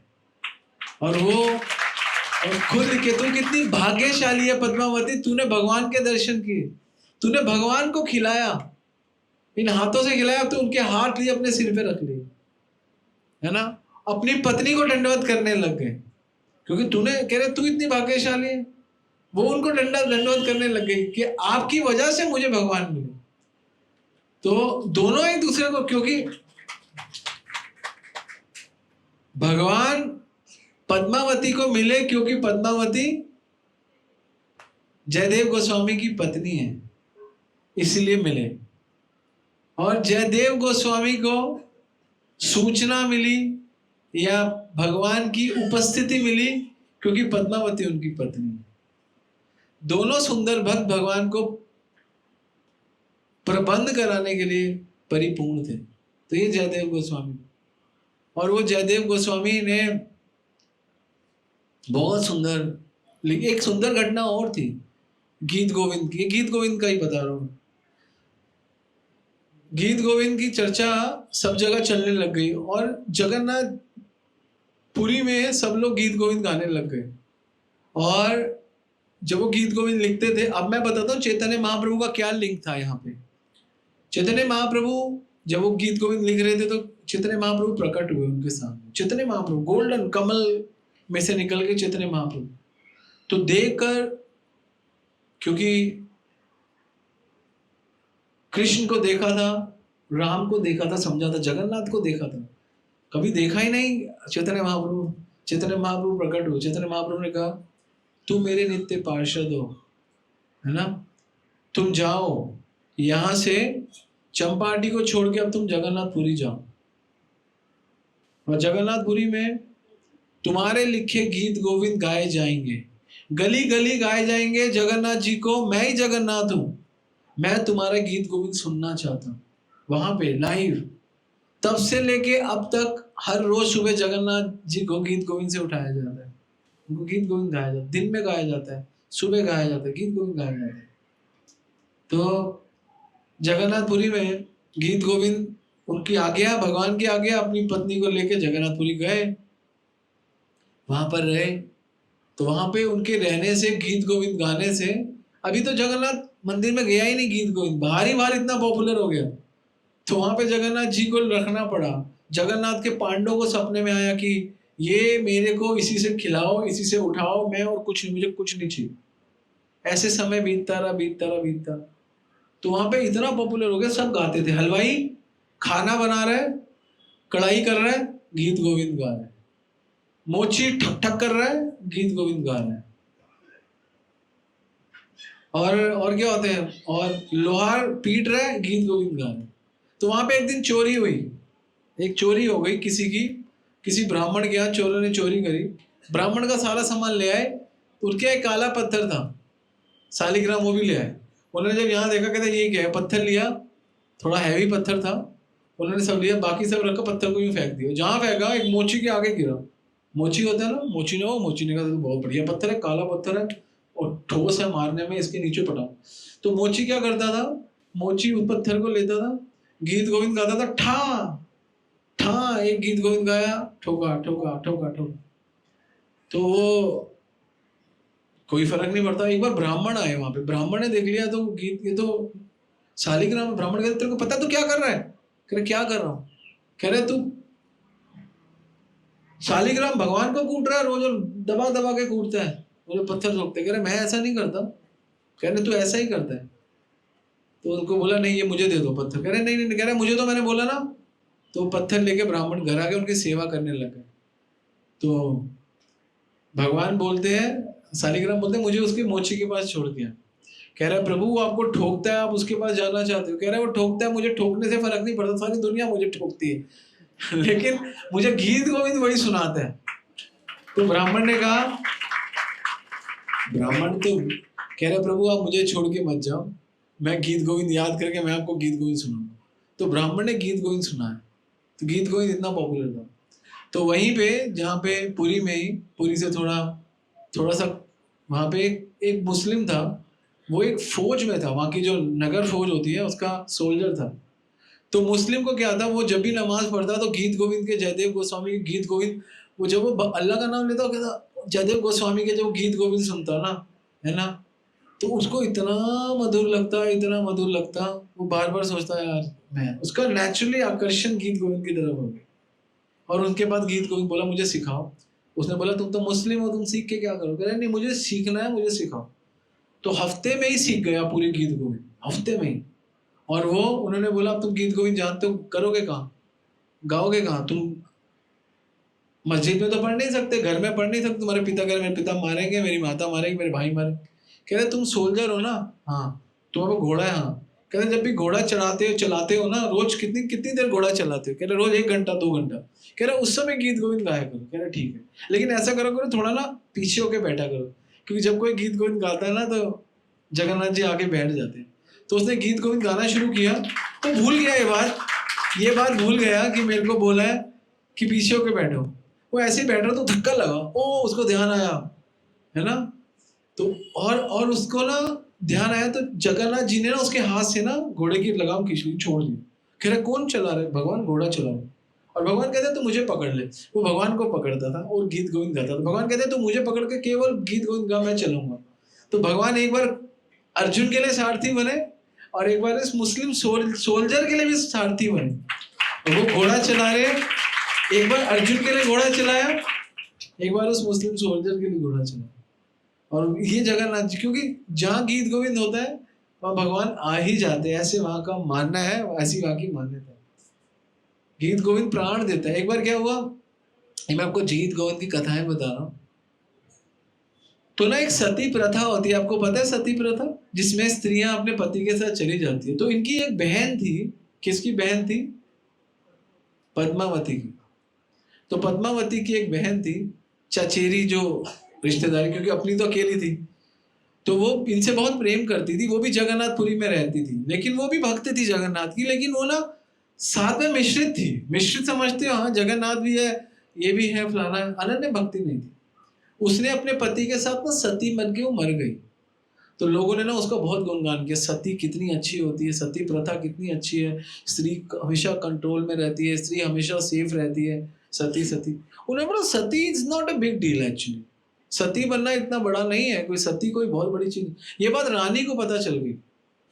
और वो और खुद लिखे। तू कितनी भाग्यशाली है पद्मावती, तूने भगवान के दर्शन किए, तूने भगवान को खिलाया, इन हाथों से खिलाया। तो उनके हाथ लिए अपने सिर पे रख लिए, है ना। अपनी पत्नी को दंडवत करने लग गए क्योंकि तूने, कह रहे तू इतनी भाग्यशाली है। वो उनको दंडवत करने लग गई कि आपकी वजह से मुझे भगवान मिले। तो दोनों एक दूसरे को, क्योंकि भगवान पद्मावती को मिले क्योंकि पद्मावती जयदेव गोस्वामी की पत्नी है, इसलिए मिले। और जयदेव गोस्वामी को सूचना मिली या भगवान की उपस्थिति मिली क्योंकि पद्मावती उनकी पत्नी है। दोनों सुंदर भक्त भगवान को प्रबंध कराने के लिए परिपूर्ण थे। तो ये जयदेव गोस्वामी, और वो जयदेव गोस्वामी ने बहुत सुंदर, एक सुंदर घटना और थी गीत गोविंद की। गीत गोविंद का ही बता रहा हूं। गीत गोविंद की चर्चा सब जगह चलने लग गई और जगन्नाथ पुरी में सब लोग गीत गोविंद गाने लग गए। और जब वो गीत गोविंद लिखते थे, अब मैं बताता हूँ चैतन्य महाप्रभु का क्या लिंक था यहाँ पे। चैतन्य महाप्रभु जब वो गीत गोविंद लिख रहे थे तो चैतन्य महाप्रभु प्रकट हुए उनके सामने। चैतन्य महाप्रभु गोल्डन कमल में से निकल के चैतन्य महाप्रभु, तो देखकर, क्योंकि कृष्ण को देखा था, राम को देखा था, समझा था, जगन्नाथ को देखा था, कभी देखा ही नहीं चैतन्य महाप्रभु। चैतन्य महाप्रभु प्रकट हुए। चैतन्य महाप्रभु ने कहा तुम मेरे नित्य पार्षद हो, है ना, तुम जाओ यहां से चंपाटी को छोड़ के अब तुम जगन्नाथपुरी जाओ और जगन्नाथपुरी में तुम्हारे लिखे गीत गोविंद गाए जाएंगे, गली गली गाए जाएंगे जगन्नाथ जी को, मैं ही जगन्नाथ हूं, मैं तुम्हारा गीत गोविंद सुनना चाहता हूं वहां पे लाइव। तब से लेके अब तक हर रोज सुबह जगन्नाथ जी को गीत गोविंद से उठाया जाता है, उनको गीत गोविंद गाया जाता है, दिन में गाया जाता है, सुबह गाया जाता है, गीत गोविंद गाया जाता है। तो जगन्नाथपुरी में गीत गोविंद, उनकी आज्ञा, भगवान की आज्ञा, अपनी पत्नी को लेके जगन्नाथपुरी गए, वहां पर रहे। तो वहां पे उनके रहने से, गीत गोविंद गाने से, अभी तो जगन्नाथ मंदिर में गया ही नहीं गीत गोविंद, बाहर ही बाहर इतना पॉपुलर हो गया। तो वहां पे जगन्नाथ जी को रखना पड़ा। जगन्नाथ के पांडवों को सपने में आया कि ये मेरे को इसी से खिलाओ, इसी से उठाओ, मैं और कुछ नहीं, मुझे कुछ नहीं चाहिए। ऐसे समय बीतता रहा, बीतता रहा, बीतता। तो वहां पे इतना पॉपुलर हो गया, सब गाते थे। हलवाई खाना बना रहे, कढ़ाई कर रहे, गीत गोविंद गा रहे। मोची ठक ठक कर रहा है, गीत गोविंद गा रहा है। और क्या होते हैं, और लोहार पीट रहा है, गीत गोविंद गा रहा है। तो वहां पे एक दिन चोरी हुई, एक चोरी हो गई किसी ब्राह्मण के यहाँ चोरों ने चोरी करी। ब्राह्मण का सारा सामान ले आए, तो उसके एक काला पत्थर था, शालिग्राम, वो भी ले आए। उन्होंने जब यहाँ देखा, कहते ये क्या है, पत्थर लिया, थोड़ा हैवी पत्थर था, उन्होंने सब लिया, बाकी सब रखा, पत्थर को यूं फेंक दिया। जहां फेंका एक मोची के आगे गिरा। मोची होता है ना, मोची ने कहा तो बहुत बढ़िया पत्थर है, काला पत्थर है और ठोस है मारने में, इसके नीचे पटाओ। तो मोची क्या करता था, मोची उस पत्थर को लेता था, गीत गोविंद गाता था, ठा ठा, एक गीत गोविंद गाया, ठोका ठोका ठोका ठोका। तो वो कोई फर्क नहीं पड़ता। एक बार ब्राह्मण आए वहां पे, ब्राह्मण ने देख लिया तो गीत, ये तो शालिग्राम। ब्राह्मण कहते तेरे को पता तू क्या कर रहा है? कह रहे क्या कर रहा हूँ? कह रहे तू शालिग्राम भगवान को कूट रहा है रोज, और दबा दबा के कूटता है, मुझे पत्थर ठोकते। कह रहे मैं ऐसा नहीं करता। कह रहे तू ऐसा ही करता है। तो उनको बोला नहीं, ये मुझे दे दो पत्थर। कह रहे नहीं नहीं, कह रहे मुझे तो मैंने बोला ना। तो पत्थर लेके ब्राह्मण घर आ गए, उनकी सेवा करने लगे। तो भगवान बोलते हैं, शालिग्राम बोलते हैं मुझे उसकी मोची के पास छोड़ दिया। कह रहा है प्रभु वो आपको ठोकता है, आप उसके पास जाना चाहते हो? कह रहा है वो ठोकता है, मुझे ठोकने से फर्क नहीं पड़ता, सारी दुनिया मुझे ठोकती है लेकिन मुझे गीत गोविंद वही सुनाता है। तो ब्राह्मण ने कहा, ब्राह्मण तो कह रहे प्रभु आप मुझे छोड़ के मत जाओ, मैं गीत गोविंद याद करके मैं आपको गीत गोविंद सुनाऊंगा। तो ब्राह्मण ने गीत गोविंद सुनाया, तो गीत गोविंद इतना पॉपुलर था। तो वहीं पे जहाँ पे पुरी में ही, पुरी से थोड़ा सा वहाँ पे एक मुस्लिम था, वो एक फौज में था, वहाँ की जो नगर फौज होती है उसका सोल्जर था। तो मुस्लिम को क्या था, वो जब भी नमाज पढ़ता तो गीत गोविंद के, जयदेव गोस्वामी के गीत गोविंद, वो जब वो अल्लाह का नाम लेता कहता जयदेव गोस्वामी के जब गीत गोविंद सुनता ना, है ना, तो उसको इतना मधुर लगता, वो बार बार सोचता यार मैं, उसका नेचुरली आकर्षण गीत गोविंद की तरफ हो गया। और उनके बाद गीत गोविंद बोला मुझे सिखाओ। उसने बोला तुम तो मुस्लिम हो, तुम सीख के क्या करोगे? कह रहे नहीं मुझे सीखना है, मुझे सिखाओ। तो हफ्ते में ही सीख गया पूरे गीत गोविंद, हफ्ते में ही। और वो उन्होंने बोला तुम गीत गोविंद जानते हो, करोगे कहाँ, गाओगे कहाँ? तुम मस्जिद में तो पढ़ नहीं सकते, घर में पढ़ नहीं सकते, तुम्हारे पिता कह रहे मेरे पिता मारेंगे, मेरी माता मारेगी, मेरे भाई मारे। कह रहे तुम सोल्जर हो ना? हाँ। तुम्हारे घोड़ा है? हाँ। कह रहे जब भी घोड़ा चलाते हो ना, रोज कितनी कितनी देर घोड़ा चलाते हो? कह रहे रोज 1 घंटा 2 घंटा। कह रहे उस समय गीत गोविंद गाया करो। कह रहे ठीक है, लेकिन ऐसा करो करो थोड़ा ना पीछे होके बैठा करो, क्योंकि जब कोई गीत गोविंद गाता है ना तो जगन्नाथ जी आके बैठ जाते हैं। तो उसने गीत गोविंद गाना शुरू किया, तो भूल गया ये बात भूल गया कि मेरे को बोला है कि पीछे होके बैठो। वो ऐसे ही बैठ रहा तो धक्का लगा, ओ उसको ध्यान आया, है ना। तो और उसको ना ध्यान आया, तो जगन्नाथ जी ने ना उसके हाथ से ना घोड़े की लगाम खींच ली, छोड़ दी। कह रहा कौन चला रहा है? भगवान घोड़ा चला रहा है। और भगवान कहते तो मुझे पकड़ ले। वो भगवान को पकड़ता था और गीत गोविंद गाता था। भगवान कहते तो मुझे पकड़ के केवल गीत गोविंद गा, मैं चलूंगा। तो भगवान एक बार अर्जुन के लिए सारथी बने और एक बार इस मुस्लिम सोल्जर के लिए भी सारथी बने। वो घोड़ा चला रहे, एक बार अर्जुन के लिए घोड़ा चलाया, एक बार उस मुस्लिम सोल्जर के लिए घोड़ा चलाया। और ये जगन्नाथ जी, क्योंकि जहाँ गीत गोविंद होता है वहाँ भगवान आ ही जाते हैं, ऐसे वहां का मानना है, ऐसी वहां की मान्यता है। गीत गोविंद प्राण देता है। एक बार क्या हुआ, मैं आपको गीत गोविंद की कथाएं बता रहा हूँ। तो ना एक सती प्रथा होती है, आपको पता है सती प्रथा, जिसमें स्त्रियां अपने पति के साथ चली जाती है। तो इनकी एक बहन थी, किसकी बहन थी? पद्मावती की। तो पद्मावती की एक बहन थी, चचेरी जो रिश्तेदारी, क्योंकि अपनी तो अकेली थी, तो वो इनसे बहुत प्रेम करती थी। वो भी जगन्नाथपुरी में रहती थी, लेकिन वो भी भक्त थी जगन्नाथ की, लेकिन वो ना साथ में मिश्रित थी। मिश्रित समझते हो? हाँ, जगन्नाथ भी है, ये भी है, फलाना है, अनन्य भक्ति नहीं थी। उसने अपने पति के साथ ना सती बन के वो मर गई। तो लोगों ने ना उसका बहुत गुणगान किया, सती कितनी अच्छी होती है, सती प्रथा कितनी अच्छी है, स्त्री हमेशा कंट्रोल में रहती है, स्त्री हमेशा सेफ रहती है, सती सती। उन्होंने बोला sati is not a big deal actually, sati बनना इतना बड़ा नहीं है, कोई सती कोई बहुत बड़ी चीज। ये बात रानी को पता चल गई।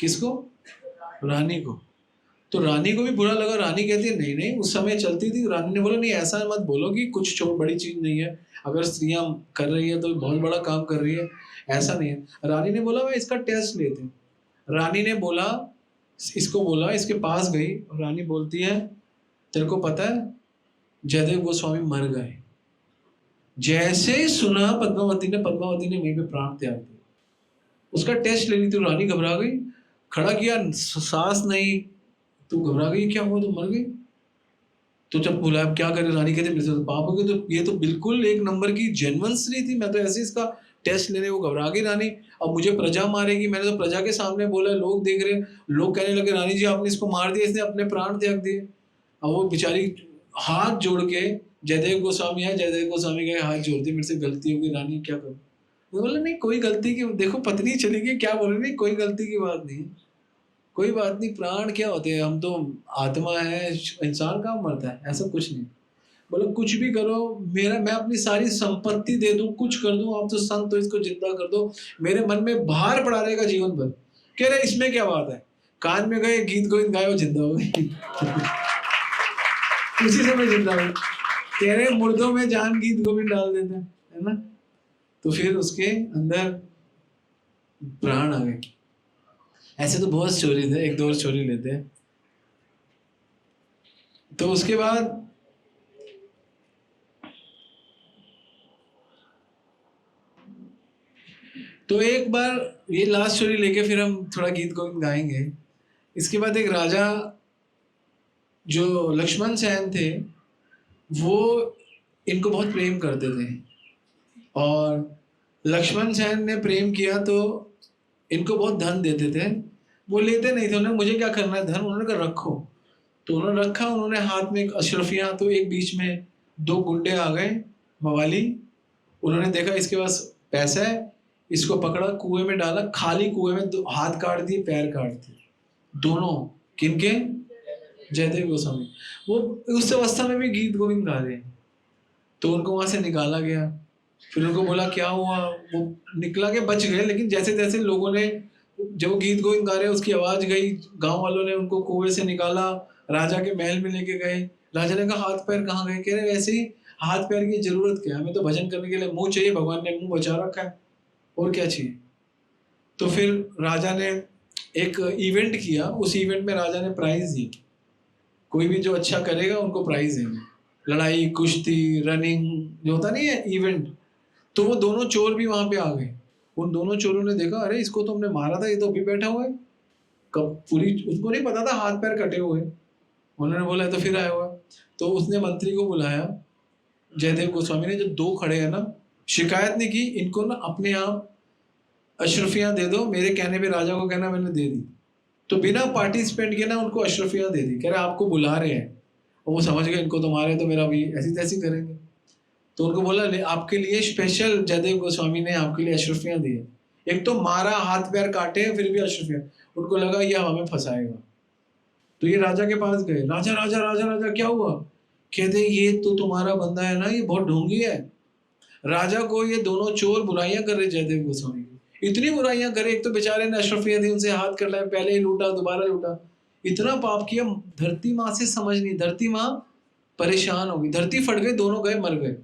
किसको? रानी को। तो रानी को भी बुरा लगा। रानी कहती है नहीं नहीं, उस समय चलती थी। रानी ने बोला नहीं, ऐसा मत बोलो कि कुछ छोट बड़ी चीज नहीं है, अगर स्त्रियां कर रही है तो बहुत बड़ा काम कर रही है, ऐसा नहीं है। रानी ने बोला मैं इसका टेस्ट लेती हूँ। रानी ने बोला, इसको बोला, इसके पास गई, रानी बोलती है तेरे को पता है जयदेव गोस्वामी मर गए। जैसे ही सुना पद्मावती ने वहीं पे प्राण त्याग दिया। उसका टेस्ट ले ली थी, रानी घबरा गई, खड़ा किया, सांस नहीं, तू घबरा गई, क्या हुआ, तू मर गई? तो जब बोला अब क्या करे, रानी कहते मेरे से पाप हो गए। तो ये तो बिल्कुल एक नंबर की जेन्युइन स्त्री थी, मैं तो ऐसे इसका टेस्ट लेने वो घबरा गई रानी, अब मुझे प्रजा मारेगी, मैंने तो प्रजा के सामने बोला, लोग देख रहे, लोग कहने लगे रानी जी आपने इसको मार दिया, इसने अपने प्राण त्याग दिए। अब वो बेचारी हाथ जोड़ के, जयदेव गोस्वामी है, जयदेव गोस्वामी के हाथ जोड़ दिए, मेरे से गलती हो गई रानी, क्या करूं? बोला नहीं कोई गलती की, देखो पत्नी चली गई, क्या बोल रही, नहीं कोई गलती की बात नहीं, कोई बात नहीं, प्राण क्या होते हैं, हम तो आत्मा है, इंसान कहाँ मरता है, ऐसा कुछ नहीं। बोलो कुछ भी करो, मेरा मैं अपनी सारी संपत्ति दे दूं, कुछ कर दूं, आप तो संत तो इसको जिंदा कर दो, मेरे मन में भार पड़ा रहेगा जीवन भर। कह रहे इसमें क्या बात है, कान में गए गीत गोविंद गाए, वो जिंदा हो गई। उसी समय जिंदा हो गई। कह रहे मुर्दों में जान गीत गोविंद डाल देते हैं, है ना? तो फिर उसके अंदर प्राण आ गए। ऐसे तो बहुत स्टोरी थे, एक दो और स्टोरी लेते हैं। तो उसके बाद तो एक बार ये लास्ट स्टोरी लेके फिर हम थोड़ा गीत गोविंद गाएंगे। इसके बाद एक राजा जो लक्ष्मण सेन थे, वो इनको बहुत प्रेम करते थे, और लक्ष्मण सेन ने प्रेम किया तो इनको बहुत धन देते थे, वो लेते नहीं थे, उन्होंने मुझे क्या करना है धन, उन्होंने कहा रखो। तो उन्होंने रखा, उन्होंने हाथ में एक अशरफियाँ, तो एक बीच में दो गुंडे आ गए मवाली, उन्होंने देखा इसके पास पैसा है, इसको पकड़ा, कुएं में डाला, खाली कुएं में हाथ काट दिए, पैर काट दिए दोनों। किनके? जयदेव गोस्वामी। वो उस अवस्था में भी गीत गोविंद गा रहे हैं। तो उनको वहां से निकाला गया, फिर उनको बोला क्या हुआ, वो निकला के बच गए, लेकिन जैसे तैसे लोगों ने, जब गीत गोविंद गा रहे उसकी आवाज गई, गांव वालों ने उनको कुएं से निकाला, राजा के महल में लेके गए। राजा ने कहा हाथ पैर कहाँ गए? कह रहे वैसे ही, हाथ पैर की जरूरत क्या, हमें तो भजन करने के लिए मुंह चाहिए, भगवान ने मुंह बचा रखा है, और क्या चाहिए? तो फिर राजा ने एक इवेंट किया, उस इवेंट में राजा ने प्राइज दी, कोई भी जो अच्छा करेगा उनको प्राइज देंगे, लड़ाई कुश्ती रनिंग जो होता नहीं है इवेंट। तो वो दोनों चोर भी वहां पे आ गए। उन दोनों चोरों ने देखा, अरे इसको तो हमने मारा था, ये तो अभी बैठा हुआ है, कब पूरी, उसको नहीं पता था हाथ पैर कटे हुए। उन्होंने बोला तो फिर आया हुआ। तो उसने मंत्री को बुलाया, जयदेव गोस्वामी ने, जो दो खड़े हैं ना, शिकायत नहीं की, इनको ना अपने आप अशरफियां दे दो, मेरे कहने पे राजा को कहना मैंने दे दी। तो बिना पार्टिसिपेंट के ना उनको अशरफियां दे दी, कह रहे आपको बुला रहे हैं, और वो समझ गए इनको तो मारे तो मेरा भी ऐसी तैसी करेंगे। तो उनको बोला आपके लिए स्पेशल जयदेव गोस्वामी ने आपके लिए अशरफियां दी है, एक तो मारा, हाथ पैर काटे, फिर भी अशरफियां। उनको लगा ये हमें फंसाएगा, तो ये राजा के पास गए, राजा राजा राजा राजा क्या हुआ? कहते ये तो तुम्हारा बंदा है ना, ये बहुत ढोंगी है। राजा को ये दोनों चोर बुराइयां कर रहे, जयदेव गोस्वामी की इतनी बुराइयां करे, एक तो बेचारे ने अशरफियां दी, उनसे हाथ कर लाए, पहले ही लूटा दोबारा लूटा, इतना पाप किया। धरती माँ से समझ नहीं, धरती माँ परेशान हो गई, धरती फट गई, दोनों गए, मर गए,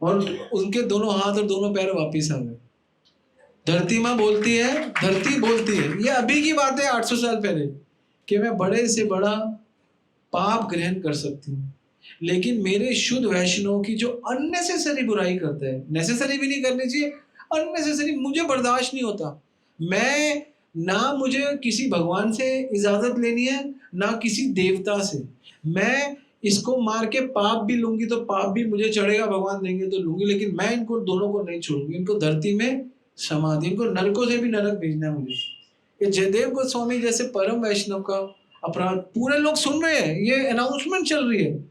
और उनके दोनों हाथ और दोनों पैर वापिस आ गए। धरती माँ बोलती है, धरती बोलती है, ये अभी की बात है 800 साल पहले, कि मैं बड़े से बड़ा पाप ग्रहण कर सकती हूँ, लेकिन मेरे शुद्ध वैष्णव की जो अननेसेसरी बुराई करते हैं, नेसेसरी भी नहीं करनी चाहिए, अननेसेसरी मुझे बर्दाश्त नहीं होता। मैं ना, मुझे किसी भगवान से इजाजत लेनी है ना किसी देवता से, मैं इसको मार के पाप भी लूंगी तो पाप भी मुझे चढ़ेगा, भगवान देंगे तो लूंगी, लेकिन मैं इनको दोनों को नहीं छोड़ूंगी, इनको धरती में समाधि, इनको नरकों से भी नरक भेजना है मुझे। ये जयदेव गोस्वामी जैसे परम वैष्णव का अपराध, पूरे लोग सुन रहे हैं, ये अनाउंसमेंट चल रही है,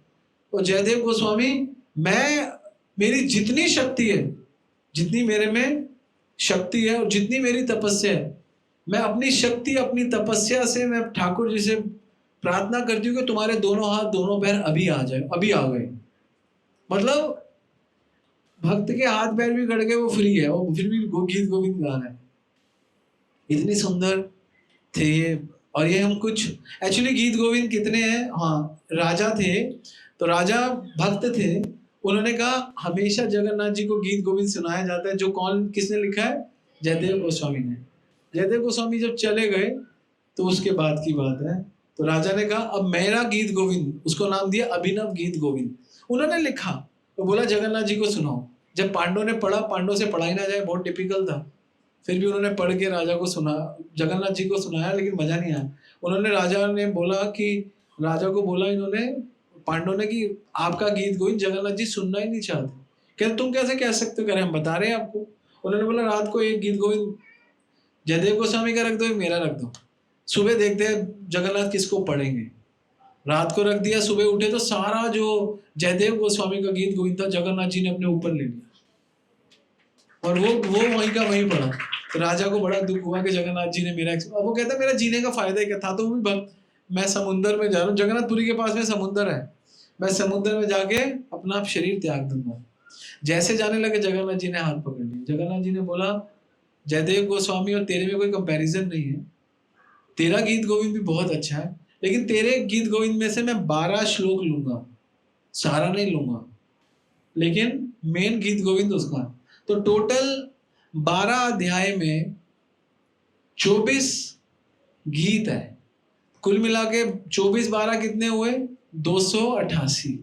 और जयदेव गोस्वामी, मैं, मेरी जितनी शक्ति है, जितनी मेरे में शक्ति है और जितनी मेरी तपस्या है, मैं अपनी शक्ति अपनी तपस्या से मैं ठाकुर जी से प्रार्थना करती हूँ कि तुम्हारे दोनों हाथ दोनों पैर अभी आ जाए, अभी आ गए। मतलब भक्त के हाथ पैर भी गड़ गए, वो फ्री है, वो फिर भी गीत गोविंद गा रहा है। इतनी सुंदर थे ये। और ये हम कुछ, एक्चुअली गीत गोविंद कितने हैं, हाँ, राजा थे, तो राजा भक्त थे, उन्होंने कहा हमेशा जगन्नाथ जी को गीत गोविंद सुनाया जाता है, जो कौन, किसने लिखा है? जयदेव गोस्वामी ने। जयदेव गोस्वामी जब चले गए तो उसके बाद की बात है, तो राजा ने कहा अब मेरा गीत गोविंद, उसको नाम दिया अभिनव गीत गोविंद, उन्होंने लिखा, वो बोला जगन्नाथ जी को सुनाओ। जब पांडवों ने पढ़ा, पांडवों से पढ़ाई ना जाए, बहुत टिपिकल था, फिर भी उन्होंने पढ़ के राजा को सुना, जगन्नाथ जी को सुनाया, लेकिन मजा नहीं आया। उन्होंने राजा ने बोला कि राजा को बोला इन्होंने पांडवों ने कि आपका गीत गोविंद जगन्नाथ जी सुनना ही नहीं चाहते। कहते तुम कैसे कह सकते हो? कह रहे हम बता रहे हैं आपको। उन्होंने बोला रात को एक गीत गोविंद जयदेव गोस्वामी का रख दो, एक मेरा रख दो, सुबह देखते हैं जगन्नाथ किसको पढ़ेंगे। रात को रख दिया, सुबह उठे तो सारा जो जयदेव गोस्वामी का गीत गोविंद था जगन्नाथ जी ने अपने ऊपर ले लिया, और वो वहीं का वहीं पढ़ा। तो राजा को बड़ा दुख हुआ कि जगन्नाथ जी ने मेरा, अब वो कहता मेरा जीने का फायदा क्या था? तो वो भी भक्त, मैं समुद्र में जा रहा हूँ, जगन्नाथपुरी के पास में समुद्र है, मैं समुद्र में जाके अपना शरीर त्याग दूंगा। जैसे जाने लगे जगन्नाथ जी ने हाथ पकड़ लिया। जगन्नाथ जी ने बोला जयदेव गोस्वामी और तेरे में कोई कंपैरिजन नहीं है, तेरा गीत गोविंद भी बहुत अच्छा है, लेकिन तेरे गीत गोविंद में से मैं 12 श्लोक लूंगा, सारा नहीं लूंगा, लेकिन मेन गीत गोविंद उसका। तो टोटल 12 अध्याय में 24 गीत है, कुल मिला के 24-12 कितने हुए? 288,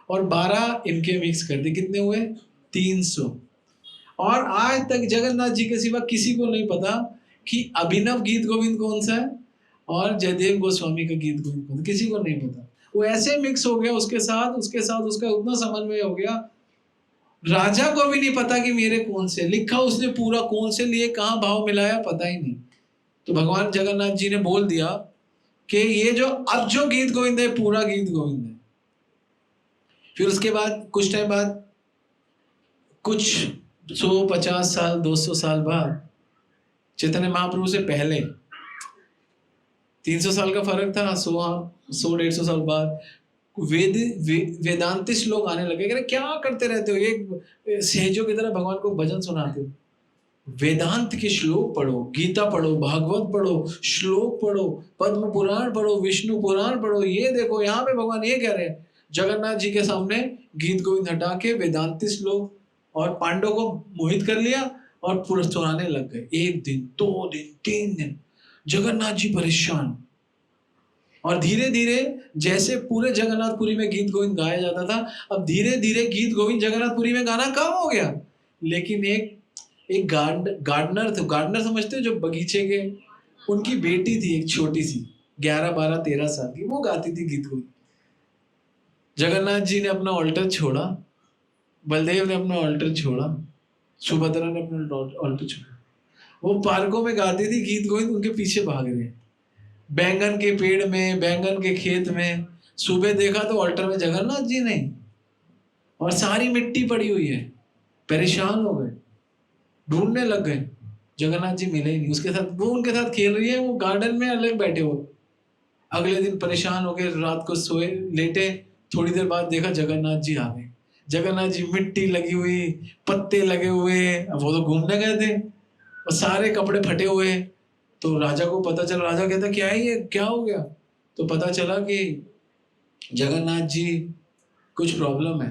और 12 इनके मिक्स कर दिए, कितने हुए? 300। और आज तक जगन्नाथ जी के सिवा किसी को नहीं पता कि अभिनव गीत गोविंद कौन सा है और जयदेव गोस्वामी का गीत गोविंद कौन सा, किसी को नहीं पता। वो ऐसे मिक्स हो गया, उसके साथ उसका उतना समन्वय हो गया, राजा को भी नहीं पता कि मेरे कौन से लिखा उसने पूरा, कौन से लिए कहाँ भाव मिलाया, पता ही नहीं। तो भगवान जगन्नाथ जी ने बोल दिया कि ये जो अब जो गीत गोविंद है पूरा गीत गोविंद है। फिर उसके बाद कुछ टाइम बाद, कुछ 150 साल 200 साल बाद, चैतन्य महाप्रभु से पहले 300 साल का फर्क था, 100-150 साल बाद वेदांतिस्ट लोग आने लगे। कह रहे क्या करते रहते हो, एक सहजों की तरह भगवान को भजन सुनाते हो, वेदांत के श्लोक पढ़ो, गीता पढ़ो, भागवत पढ़ो, श्लोक पढ़ो, पद्म पुराण पढ़ो, विष्णु पुराण पढ़ो। ये देखो यहाँ पे भगवान ये कह रहे हैं। जगन्नाथ जी के सामने गीत गोविंद हटा के वेदांतिस्ट लोग और पांडवों को मोहित कर लिया और पूरा सुनाने लग गए। 1 दिन 2 दिन 3 दिन जगन्नाथ जी परेशान। और धीरे धीरे जैसे पूरे जगन्नाथपुरी में गीत गोविंद गाया जाता था, अब धीरे धीरे गीत गोविंद जगन्नाथपुरी में गाना कम हो गया। लेकिन एक गार्डनर थे, गार्डनर समझते हो, जो बगीचे के, उनकी बेटी थी एक छोटी सी 11, 12, 13 साल की, वो गाती थी गीत गोविंद। जगन्नाथ जी ने अपना ऑल्टर छोड़ा, बलदेव ने अपना ऑल्टर छोड़ा, सुभद्रा ने अपना ऑल्टर छोड़ा, वो पार्कों में गाती थी गीत गोविंद, उनके पीछे भाग रहे हैं। बैंगन के पेड़ में, बैंगन के खेत में, सुबह देखा तो ऑल्टर में जगन्नाथ जी नहीं, और सारी मिट्टी पड़ी हुई है। परेशान हो गए, ढूंढने लग गए, जगन्नाथ जी मिले ही नहीं। उसके साथ वो उनके साथ खेल रही है, वो गार्डन में अलग बैठे हुए। अगले दिन परेशान हो गए, रात को सोए, लेटे, थोड़ी देर बाद देखा जगन्नाथ जी आ गए। जगन्नाथ जी मिट्टी लगी हुई, पत्ते लगे हुए, अब वो तो घूमने गए थे, और सारे कपड़े फटे हुए। तो राजा को पता चला, राजा कहता क्या है ये, क्या हो गया? तो पता चला कि जगन्नाथ जी कुछ प्रॉब्लम है।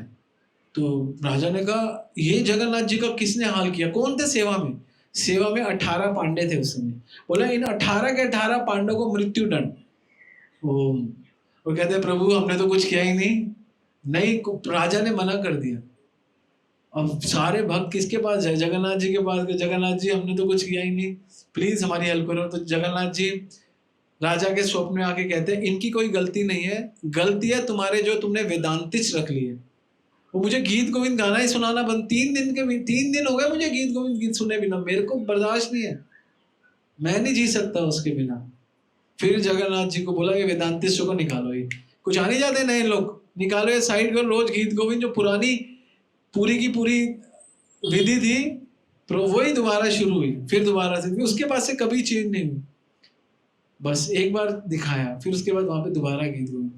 तो राजा ने कहा ये जगन्नाथ जी का किसने हाल किया? कौन थे सेवा में? सेवा में 18 पांडे थे उस समय। बोला इन 18 के 18 पांडवों को मृत्यु दंड। वो कहते प्रभु हमने तो कुछ किया ही नहीं, राजा ने मना कर दिया। अब सारे भक्त किसके पास जाए? जगन्नाथ जी के पास गए। जगन्नाथ जी हमने तो कुछ किया ही नहीं, प्लीज हमारी हेल्प करो। तो जगन्नाथ जी राजा के स्वप्न में आके कहते हैं इनकी कोई गलती नहीं है, गलती है तुम्हारे जो तुमने वेदांतिस्ट रख लिए। वो मुझे गीत गोविंद गाना ही सुनाना बंद, 3 दिन हो गए मुझे गीत गोविंद गीत सुने बिना, मेरे को बर्दाश्त नहीं है, मैं नहीं जी सकता उसके बिना। फिर जगन्नाथ जी को बोला कि वेदांतिस्टों को निकालो, ये कुछ आ नहीं जाते नए लोग, निकालो ये साइड करो। रोज गीत गोविंद जो पुरानी पूरी की पूरी विधि थी तो वही दोबारा शुरू हुई, फिर दोबारा से, उसके बाद से कभी चेंज नहीं हुई। बस एक बार दिखाया, फिर उसके बाद वहां पे दोबारा गीत गोविंद।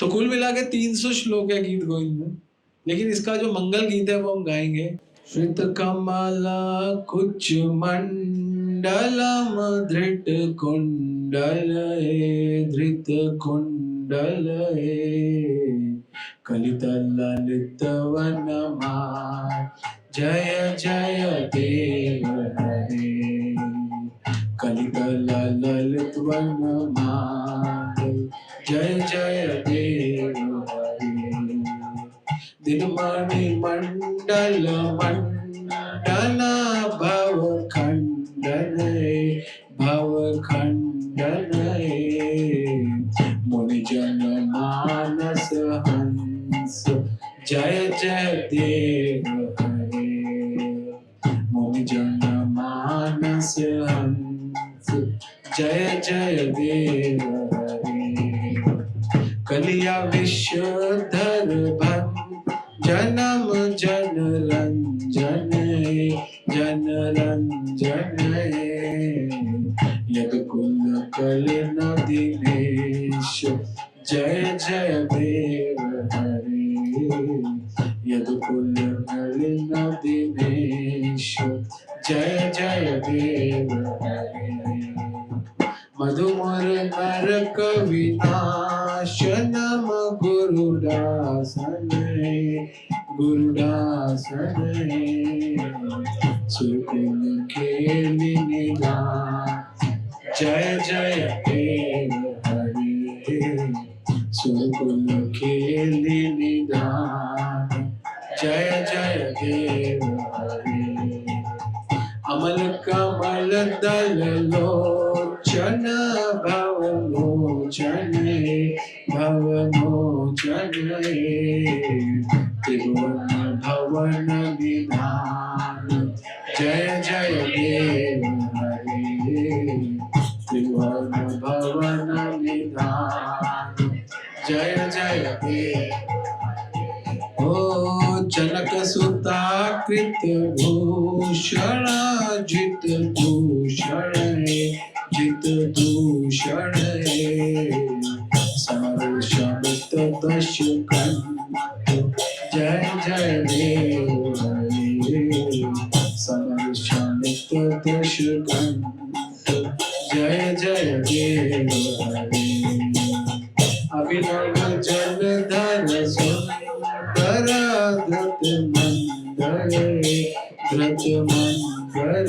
तो कुल मिला के 300 श्लोक है गीत गोविंद में, लेकिन इसका जो मंगल गीत है वो हम गाएंगे। श्रित कमला कुछ मंडलम धृत कुंडल धृत कुंडल कलित ललित वनमाल जय जय देव हरे। कलित ललित वनमाल जय जय देव हरे। भव खंडन मुनि जन मानस हंस जय जय देव हरे मुनि जन मानस हंस जय जय देव हरे कलिया विश्वधर भन जन्म जन रंजन जन रंजन यद कुल कलिन दिनेश जय जय देव हरे यद कुल कलिन दिनेश जय जय देव हरे मधुमर नरक विनाशनम गुरुदासन गुरुदासन सुकुल खेलि निदान जय जय देव हरे सुकुल खेलि निदान जय जय देव हरे अमल कमल दल लोचन भव मोचन भव मोचन त्रिभुवन भवन विधान जय जय देव हरे त्रिभुवन भवन विधान जय जय देव ओ जनक सुता कृत भूषण जित दूषण जित दूषण समर शब्द दश कंठ जय जय देव हरे समर शब्द दश कंठ जय जय देव हरे अभिनव जलधर सुंदर धृत मंदर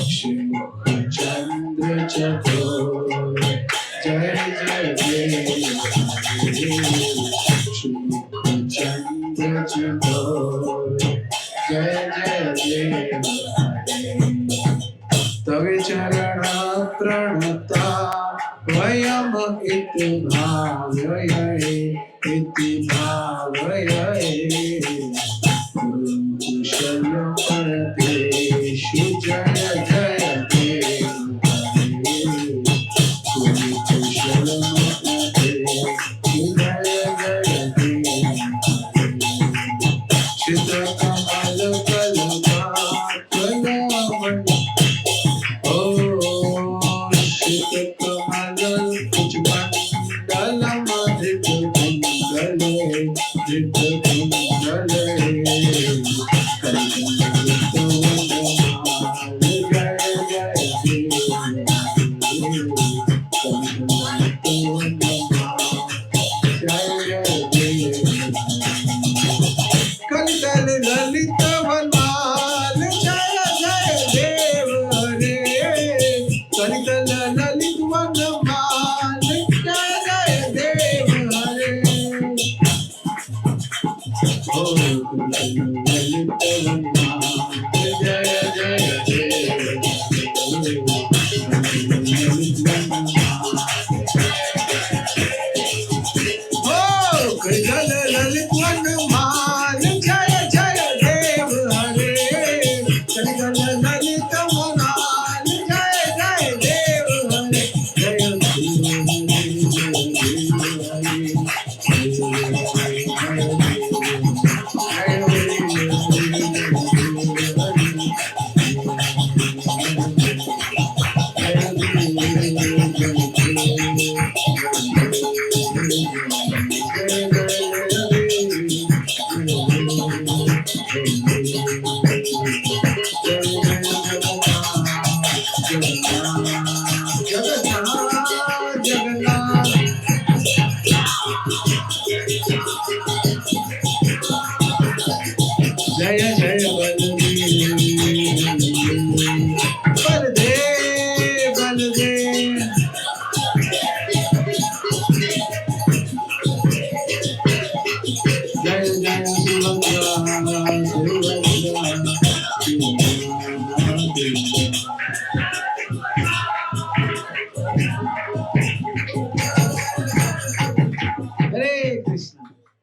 श्रीमुख चंद्र चकोर जय जय देव श्रीमुख चंद्र चकोर जय जय देव तवे चरण प्रणता वयम इति भावये कुशल परतेषु जय जय देव हरे कुशल परतेषु जय जय देव हरे चित कमल कलमंडल ललित वनमाल जय जय देव रिश्ते।